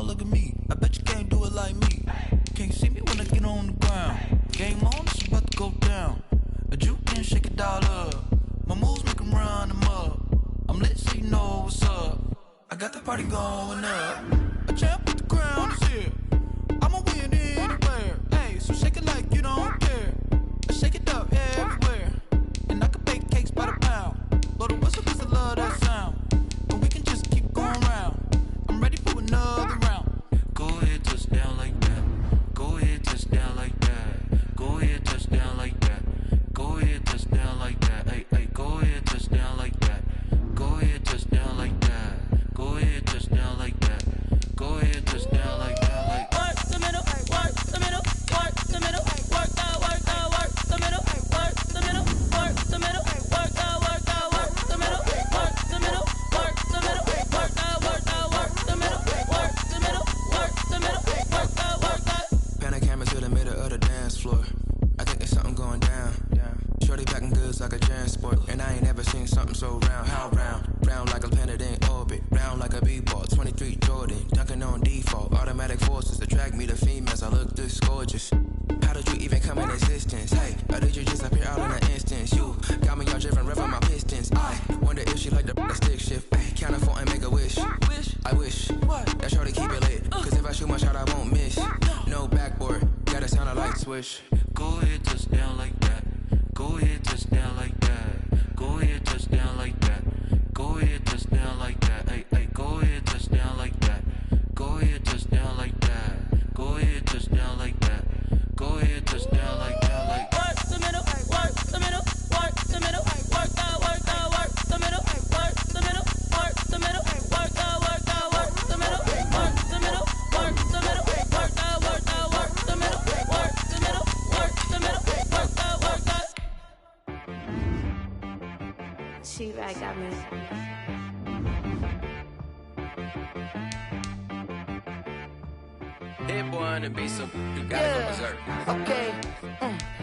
Look at me, I bet you can't do it like me. Can't see me when I get on the ground. Game on, it's about to go down. A juke and shake it all up. My moves make 'em run them up. I'm lit so you know what's up. I got the party going up. A champ with the crown is here. I'ma win anywhere. Hey, so shake it like you don't care. I shake it up everywhere. And I can bake cakes by the pound. Blow the whistle 'cause I love that sound. And we can just keep going round. I'm ready for another round. Go ahead, touch down like that. Go ahead, touch down like that. Go ahead, touch down like that. Go ahead, touch down like that. Hey, go ahead, touch down like that. Go ahead, touch down like that. Go ahead, touch down like that. Go ahead, touch down like that. Like work the middle, work the middle, work the middle, work the middle, work the middle, work the middle, work the middle, work the middle, work the middle, work the middle, work the middle, work the middle, work the middle, work the. pan a camera to the middle of the dance floor. I think there's something going down. Shorty packing goods like a transport, and I ain't ever seen something so round. How round? Round like a planet in orbit, round like a b-ball. 23 Jordan, dunking on default. Automatic forces attract me to females. I look this gorgeous. How did you even come in existence? Hey, or did you just appear out in an instance? You got me all driven, revving my pistons. I wonder if she like the stick shift. Ay, count a 4 and make a wish. I wish that shorty keep it lit. Cause if I shoot my shot, I won't miss. No backboard, gotta sound a light switch. Go ahead, touch down like that. Go ahead, touch down like that. Go ahead, touch down like that. Go ahead, touch down like that. Hey, go ahead, touch down like that. Go ahead, touch down like that. Go ahead, touch down like that. Go ahead, touch down like that. Like Work the middle, work the middle, work the middle, work the middle, work the middle, work the middle, work the middle, work the middle, work the middle, work the middle, work the middle, work the middle, work the middle, work the. She right got me. Hit boy on the beat, so you gotta go berserk. Okay.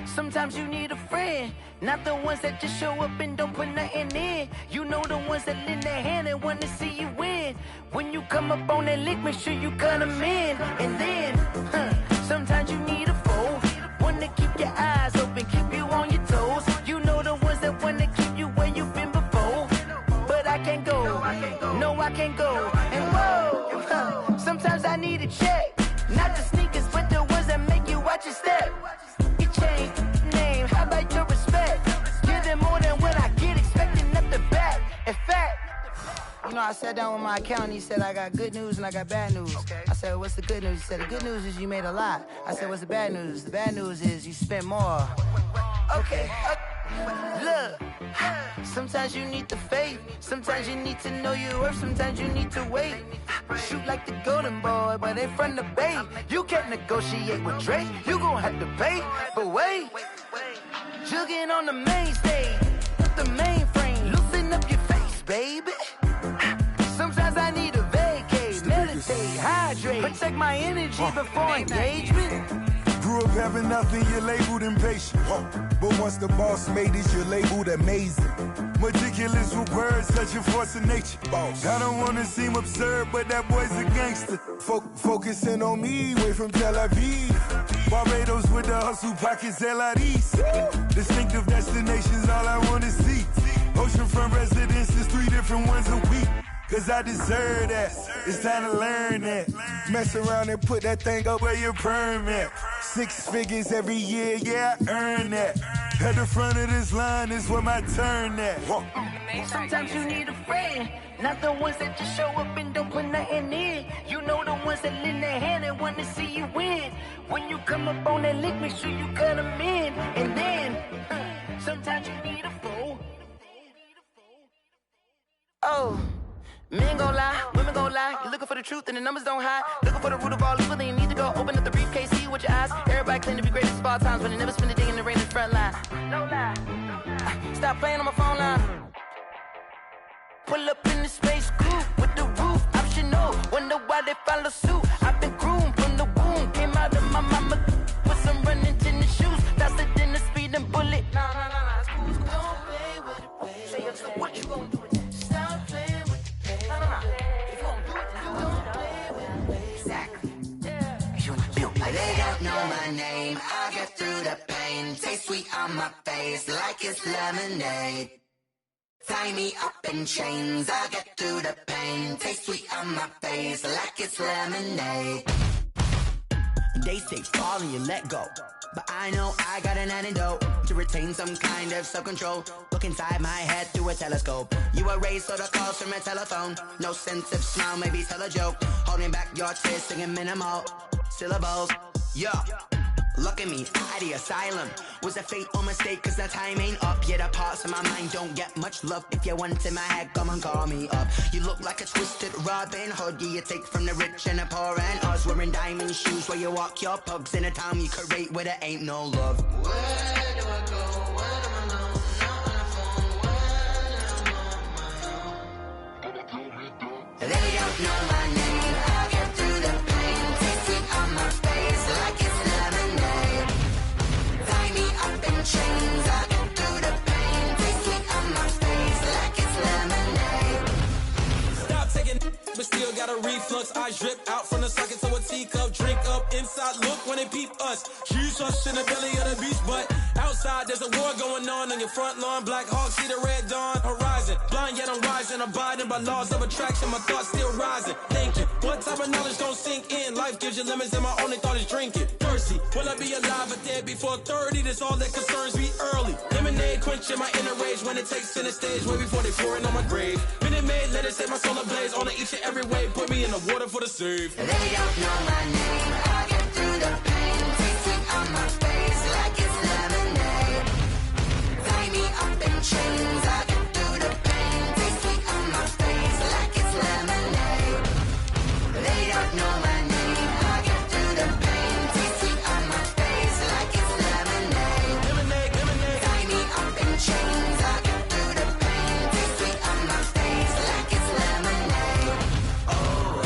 Sometimes you need a friend, not the ones that just show up and don't put nothing in. You know the ones that lend their hand and want to see you win. When you come up on that lick, make sure you cut them in. And then, sometimes you need a foe, one to keep your eyes open, keep you on your toes. You know the ones that want to keep you where you've been before. But I can't go, no I can't go. And whoa, sometimes I need a check, not the sneakers but the ones that make you watch your step. You change name, how about your respect? Give them more than what I get, expecting up the back. In fact, you know, I sat down with my accountant, he said I got good news and I got bad news. I said, what's the good news? He said, the good news is you made a lot. I said, what's the bad news? The bad news is you spent more. Okay. Look, sometimes you need the faith, sometimes you need to know your worth, sometimes you need to wait. Shoot like the golden boy, but in front of Bay. You can't negotiate with Drake, you gon' have to pay. But wait, jugging on the main stage, the mainframe, loosen up your face, baby. Sometimes I need a vacate, meditate, hydrate, protect my energy before engagement. Grew up having nothing, you're labeled impatient. But once the boss made it, you're labeled amazing. Meticulous with words, such a force of nature. I don't wanna seem absurd, but that boy's a gangster. Focusing on me, way from Tel Aviv. Barbados with the hustle pockets, LIDs. Distinctive destinations, all I wanna see. Oceanfront residences, 3 different ones a week. Cause I deserve that, it's time to learn that. Mess around and put that thing up where your permit. 6 figures every year, yeah, I earn that. At the front of this line is where my turn at. Sometimes you need a friend, not the ones that just show up and don't put nothing in. You know the ones that lend their hand and want to see you win. When you come up on that lick, make sure you cut them in. And then, sometimes you need a foe. Oh. Men gon' lie, women gon' lie. You're looking for the truth and the numbers don't hide. Looking for the root of all evil, then you need to go open up the briefcase, see with your eyes. Everybody claim to be greatest of all times, but they never spend a day in the rain in the front line. No lie. Stop playing on my phone line. Pull up in the space coupe with the roof optional. Wonder why they follow suit. I've been groomed from the womb. Came out of my mama with some running tennis shoes. Faster than the speeding bullet. Nah, it's cool. Don't play with it, baby. Say so what you gon' do? Stop playing. They don't know my name, I get through the pain. Taste sweet on my face like it's lemonade. Tie me up in chains, I get through the pain. Taste sweet on my face like it's lemonade. They say fall and you let go, but I know I got an antidote to retain some kind of self-control. Look inside my head through a telescope. You erase all the calls from a telephone. No sense of smile, maybe tell a joke. Holding back your tears, singing minimal syllables. Yeah, look at me, out the asylum. Was a fate or mistake, cause the time ain't up. Yeah, the parts of my mind don't get much love. If you want in my head, come and call me up. You look like a twisted Robin Hood. Yeah, you take from the rich and the poor and us. Wearing diamond shoes where you walk your pugs. In a town you create where there ain't no love. Where do I go? When I'm alone? Not on the phone. When I'm on my own. They don't know my name. I get through the pain. Taste sweet on my face like it's lemonade. Tie me up in chains. I get through the pain. Taste sweet on my face like it's lemonade. Stop taking, but still got a reflux. Eyes drip out from the socket to a teacup. Drink up inside, look when they peep us. Jesus in the belly of the beast, but outside there's a war going on your front lawn. Black Hawk, see the red dawn horizon. Blind yet I'm rising, abiding by laws of attraction. My thoughts still rising, thinking what type of knowledge don't sink in. Life gives you limits and my only thought is drinking. Thirsty, will I be alive or dead before 30? That's all that concerns me early. Lemonade quenching my inner rage when it takes center stage. Way before they pour it on my grave. Minute Maid, let it set my soul ablaze. On each and every way, put me in the water for the save. They don't know my name, I get through the pain. Taste sweet on my face like it's lemonade. Tie me up in chains, I get through the pain. Taste sweet on my face like it's lemonade. They don't know my name, I get through the pain. Taste sweet on my face like it's lemonade. Lemonade. Tie me up in chains, I get through the pain. Taste sweet on my face like it's lemonade. Oh.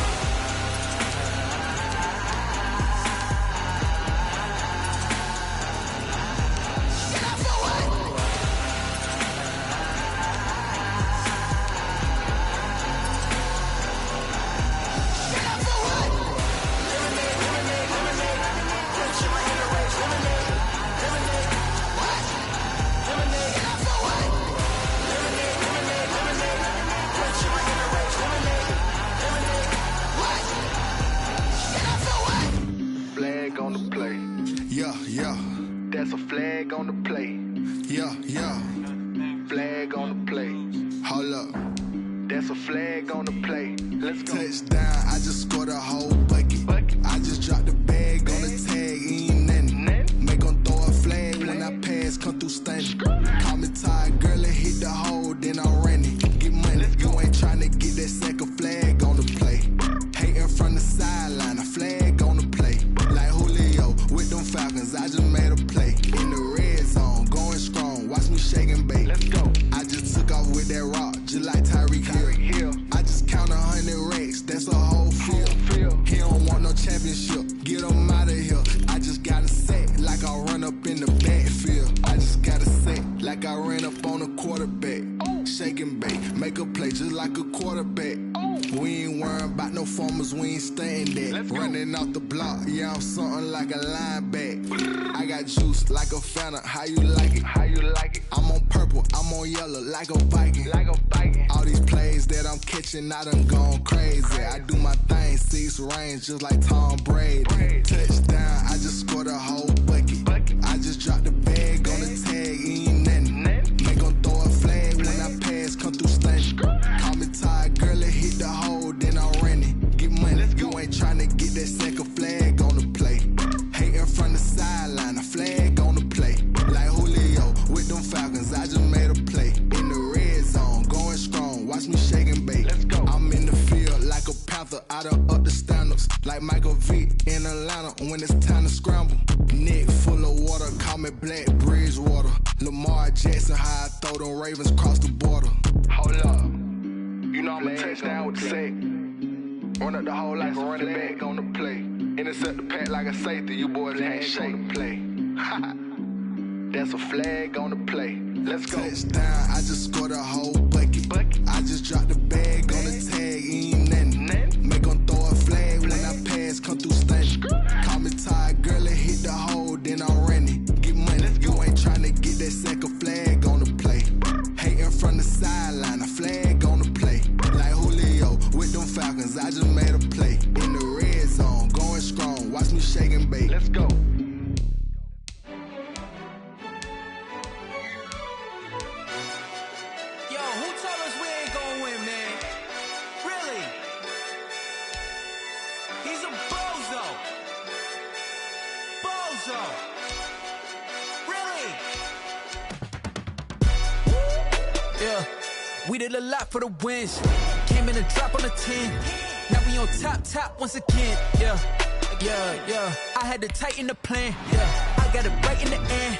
That's a flag on the play. Let's go. Touchdown, I just scored a whole bucket. I just dropped the bag on the tag, ain't nothing. Make 'em throw a flag when I pass, come through stunning. Call me tired, girl, and hit the hole, then I'm running. Get money, you ain't tryna get that second flag on the play. Hating from the sideline, a flag on the play. Like Julio with them Falcons, I just made a play. In the red zone, going strong, watch me shake and bake. Let's go. I just took off with that rock, just like Tyreek Hill. I just count 100 racks, that's a whole field. He don't want no championship, get him out of here. I just gotta set like I run up in the backfield. I just gotta set like I ran up on a quarterback. Shake and bake, make a play just like a quarterback. We ain't worrying about no formers, we ain't staying that. Running off the block, yeah, I'm something like a linebacker. I got juice like a Fanta, how you like it? How you like it? I'm on purple, I'm on yellow like a Viking. Like a Viking. All these plays that I'm catching, I done gone crazy. I do my thing, 6 range just like Tom Brady. Touchdown, I just scored a whole bucket. I just dropped the bag on the tag, ain't nothing. Make 'em throw a flag when I pass, come through stunning. Call me tired, girl, and hit the hole, then I'm running. Get money, you ain't tryna get that second flag on the play. Hating from the sideline, a flag on the play. Like Julio with them Falcons, I just made a play. In the red zone, going strong, watch me shake and bake. Let's go. I'm in the field like a Panther, I done up the standards. Like Michael Vick in Atlanta when it's time to scramble. Neck full of water, call me Black Bridgewater. Lamar Jackson, how I throw them Ravens across the border. Hold up, you know I'm a touchdown with the sack. Run up the hole like a running back on the play. Intercept the pack like a safety, you boys ain't shake the play. That's a flag on the play. Let's go. Touchdown, I just scored a whole bucket. I just dropped the bag on the tag, ain't nothing. Make 'em throw a flag when I pass, come through stunning. Call me tired, girl, and hit the hole, then I'm running. Get money, you ain't tryna get that second flag on the play. Hating from the sideline, a flag on the play. Like Julio with them Falcons, I just made a play. In the red zone, going strong, watch me shake and bake. Let's go. Yo, who told us we ain't gonna win, man? Really? He's a bozo. Bozo. Really? Yeah, we did a lot for the wins. Came in a drop on the 10. Now we on top once again. Yeah. I had to tighten the plan. Yeah, I got it right in the end.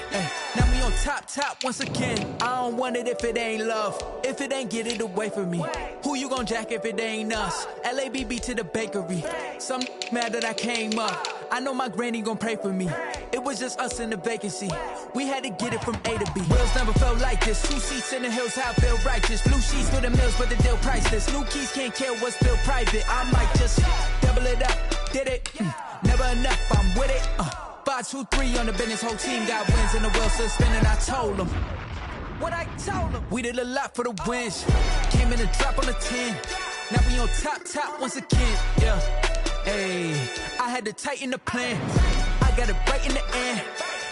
Now we on top once again. I don't want it if it ain't love. If it ain't, get it away from me. Who you gon' jack if it ain't us? LABB to the bakery. Some mad that I came up. I know my granny gon' pray for me. It was just us in the vacancy. We had to get it from A to B. Wheels never felt like this. 2 seats in the hills, how I feel righteous. Blue sheets for the mills, but the deal priceless. New keys can't kill what's still private. I might just double it up. Did it? Never enough, I'm with it. 5, 2, 3 on the business. Whole team got wins and the wheels still spinning. I told them what I told them. We did a lot for the wins. Came in a drop on the 10. Now we on top once again. Yeah. Hey, I had to tighten the plan. I got it right in the end.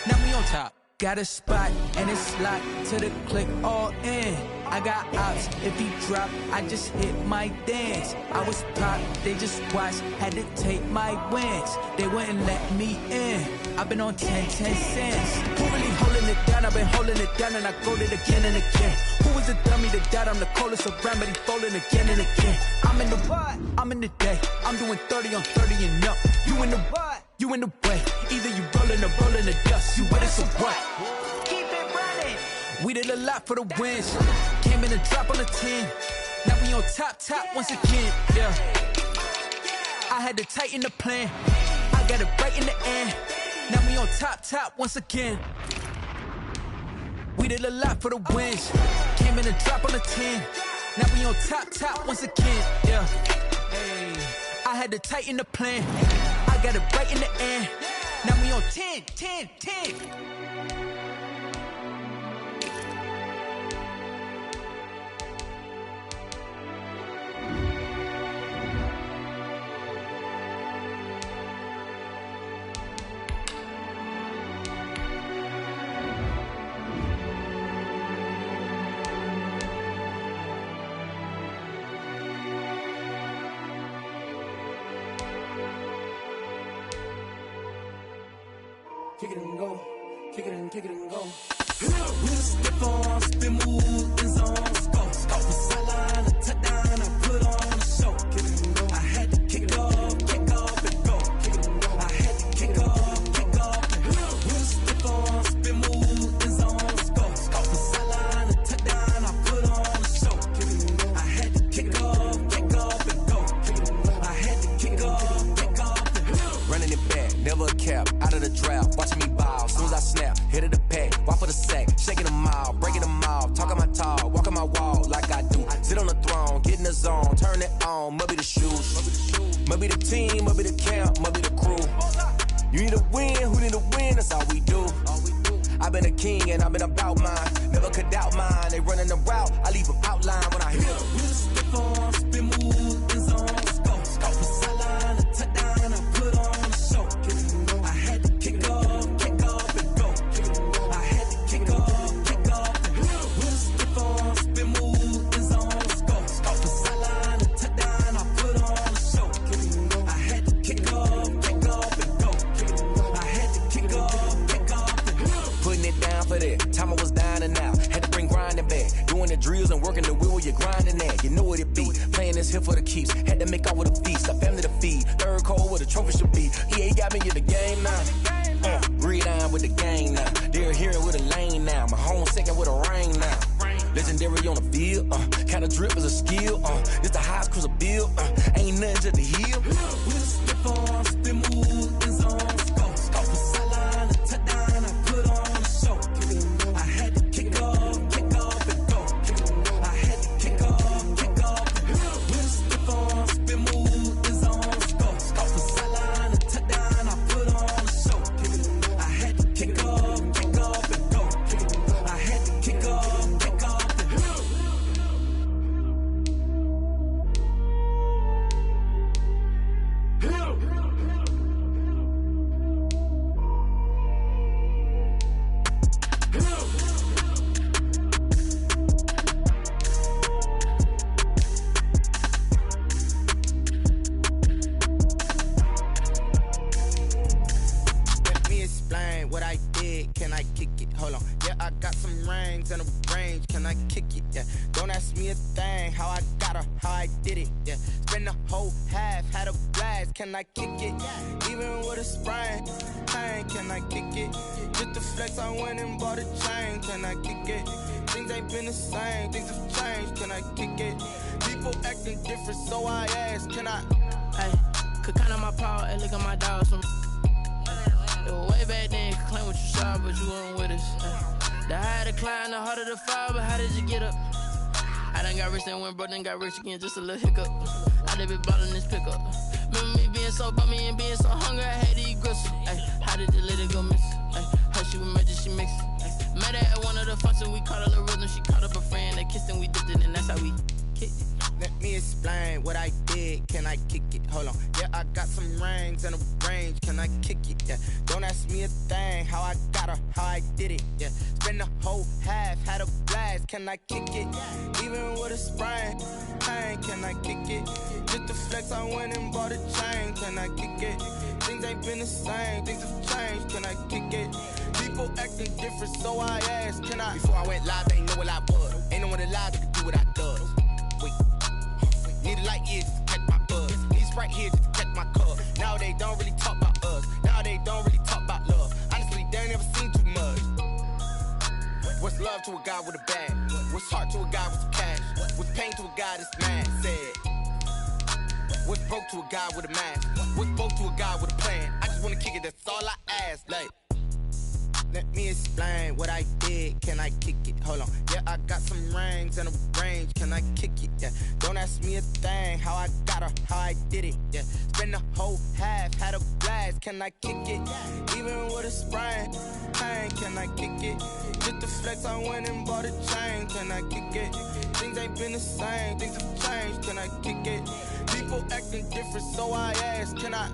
Now we on top. Got a spot and it's locked to the click all in. I got ops, if he drop, I just hit my dance. I was top, they just watched, had to take my wins. They wouldn't let me in. I've been on 10 cents. Who really holding it down? I've been holding it down and I go it again and again. Who was the dummy that died? I'm the coldest around, but he folding again and again. I'm in the what? I'm in the day. I'm doing 30 on 30 and up. You in the what? You in the way. Either you rolling or rolling the dust. You with it, so what? Keep it running. We did a lot for the wins. Came in a drop on the 10. Now we on top once again. Yeah. I had to tighten the plan. I got it right in the end. Now we on top once again. We did a lot for the wins. Came in a drop on the 10. Now we on top once again. Yeah. Hey, I had to tighten the plan. I got it right in the end. Now we on 10. kick it and go, kick it and go. With a stiff on, spin move, in zone, go. Off the sideline, a touchdown, I put on a show. Kick it and go. I had to kick off and go. Kick it and go. I had to kick off and go. With a stiff on, spin move, in zone, go. Off the sideline, a touchdown, I put on a show. Kick it and go. I had to kick off and go. Kick it and go. I had to kick off and go. Running it back, never a cap, out of the draft, watching me ball. Soon as I snap, hit of the pack, walk for the sack, shaking them all, breaking them off, talking my talk, walking my wall like I do. Sit on the throne, get in the zone, turn it on, must be the shoes, must be the team, must be the camp, must be the crew. You need a win, who need a win, that's all we do. I've been a king and I've been about mine, never could doubt mine. They running the route, I leave them outline when I hit them. With a stiff on, spin move, in zone, go. Off the sideline, a touchdown, I put on a show. I had to kick off and go. I had to kick off and go. With a stiff on, spin move, in zone, go. Off the sideline, a touchdown, I put on a show. I had to kick off and go. I had to kick off and go. Putting it down for that, time I was down and out, had to bring grinding back, doing the drills and working the wheel where you're grinding at, you know what it be, playing this here for the keeps, had to make out with a feast, a family to feed, third cold where the trophy should be, EA got me in the game now, read on with the game now, they're hearing with a lane now, my home second with a rain now, legendary on the field, kind of drip is a skill, it's the highest cruiser bill, ain't nothing to the heel. With a stiff on, spin move, in zone, go. Off the sideline, a touchdown, I put on a show. I had to kick off and go. I had to kick off and go. With a stiff on, spin move, in zone, go. Off the sideline, a touchdown, I put on a show. I had to kick off and go. I had to kick off and go. Let me explain what I did. Can I kick it? Hold on. Yeah, I got some rings and a range. Can I kick it? Yeah. Don't ask me a thing. How I got her, how I did it. Yeah. Spend the whole half, had a blast. Can I kick it? Even with a sprain, pain. Can I kick it? Just the flex, I went and bought a chain. Can I kick it? Things ain't been the same. Things have changed. Can I kick it? People acting different, so I ask. Can I? Hey, could count on my power and look at my dogs from. It was way back then, could claim what you saw, but you weren't with us. The higher the climb, the harder the fall, but how did you get up? I done got rich and went broke, then got rich again, just a little hiccup. I done been ballin' this pickup. Remember me being so bummy and being so hungry, I had to eat gristle. Ay, how did the lady go miss? Ay, how she was magic, she mixed. Met her at one of the functions, we caught a little rhythm, she caught up a friend, they kissed and we dipped it, and that's how we kicked it. Let me explain what I did. Can I kick it? Hold on. Yeah, I got some rings and a range. Can I kick it? Yeah. Don't ask me a thing. How I got her, how I did it. Yeah. Spend the whole half, had a blast. Can I kick it? Even with a sprain, pain. Can I kick it? Just the flex, I went and bought a chain. Can I kick it? Things ain't been the same. Things have changed. Can I kick it? People acting different, so I asked. Can I? Before I went live, they ain't know what I was. Ain't no one alive that could do what I does. Wait. Need a light here just to catch my buzz. Need Sprite here just to catch my cup. Now they don't really talk about us. Now they don't really talk about love. Honestly, they ain't never seen too much. What's love to a guy with a bag? What's heart to a guy with some cash? What's pain to a guy that's mad? Said. What's broke to a guy with a mask? What's broke to a guy with a plan? I just wanna kick it, that's all I ask. Like, let me explain what I did. Can I kick it? Hold on. Yeah, I got some rings and a range. Can I kick it? Yeah. Don't ask me a thing. How I got her, how I did it. Yeah. Spend the whole half, had a blast. Can I kick it? Even with a sprain, pain. Can I kick it? Just the flex, I went and bought a chain. Can I kick it? Things ain't been the same. Things have changed. Can I kick it? People acting different, so I ask. Can I?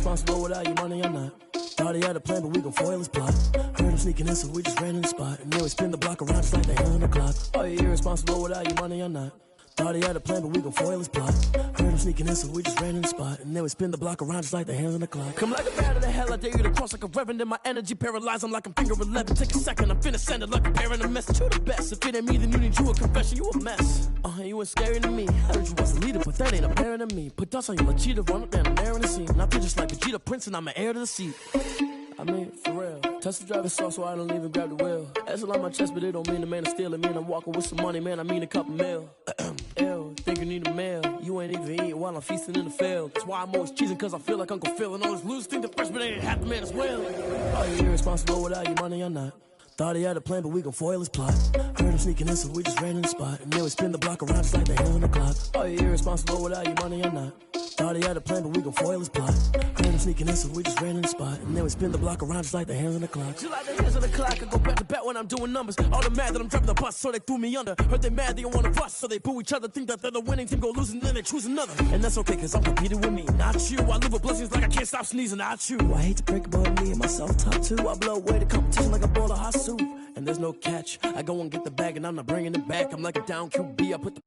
irresponsible without your money or not. Thought he had a plan, but we gon' foil his plot. Heard him sneaking in, so we just ran in the spot. And then we spin the block around just like the hand on the clock. Are you irresponsible without your money or not? Thought he had a plan, but we gon' foil his plot. Heard him sneaking in, so we just ran in the spot. And then we spin the block around just like the hands on the clock. Come like a bat of the hell, I dare you to cross like a reverend. And my energy paralyzed, I'm like I'm finger 11. Take a second, I'm finna send it like a parent a message. You the best, if it ain't me, then you need you a confession. You a mess, you ain't scary to me. Heard you was a leader, but that ain't apparent to me. Put dust on you, Cheetah, run up down the air in the scene. And I feel just like Vegeta Prince, and I'm an heir to the seat. I mean, for real. Touch the driver's sauce so I don't even grab the wheel. That's on my chest, but it don't mean the man is stealing. Man, I'm walking with some money, man, I mean a couple mil. Ew, think you need a meal. You ain't even eating while I'm feasting in the field. That's why I'm always cheesing, cause I feel like Uncle Phil. And all those losers think the freshman ain't half the man as well. Are you irresponsible without your money or not? Thought he had a plan, but we gon' foil his plot. Heard him sneaking in, so we just ran in the spot. And then we spin the block around just like the hands on the clock. Are you irresponsible without your money or not? Thought he had a plan, but we gon' foil his plot. Heard him sneaking in, so we just ran in the spot. And then we spin the block around just like the hands on the clock. Just like the hands on the clock, I go back to back when I'm doing numbers. All the mad that I'm driving the bus, so they threw me under. Heard they mad, they don't wanna bust, so they boo each other. Think that they're the winning team, go losing, then they choose another. And that's okay, cause I'm competing with me, not you. I live with blessings like I can't stop sneezing, not you. I hate to break about me and my self-talk too. I blow away the competition like a bowl of hot soup. And there's no catch. I go and get the bag and I'm not bringing it back. I'm like a down QB. I put the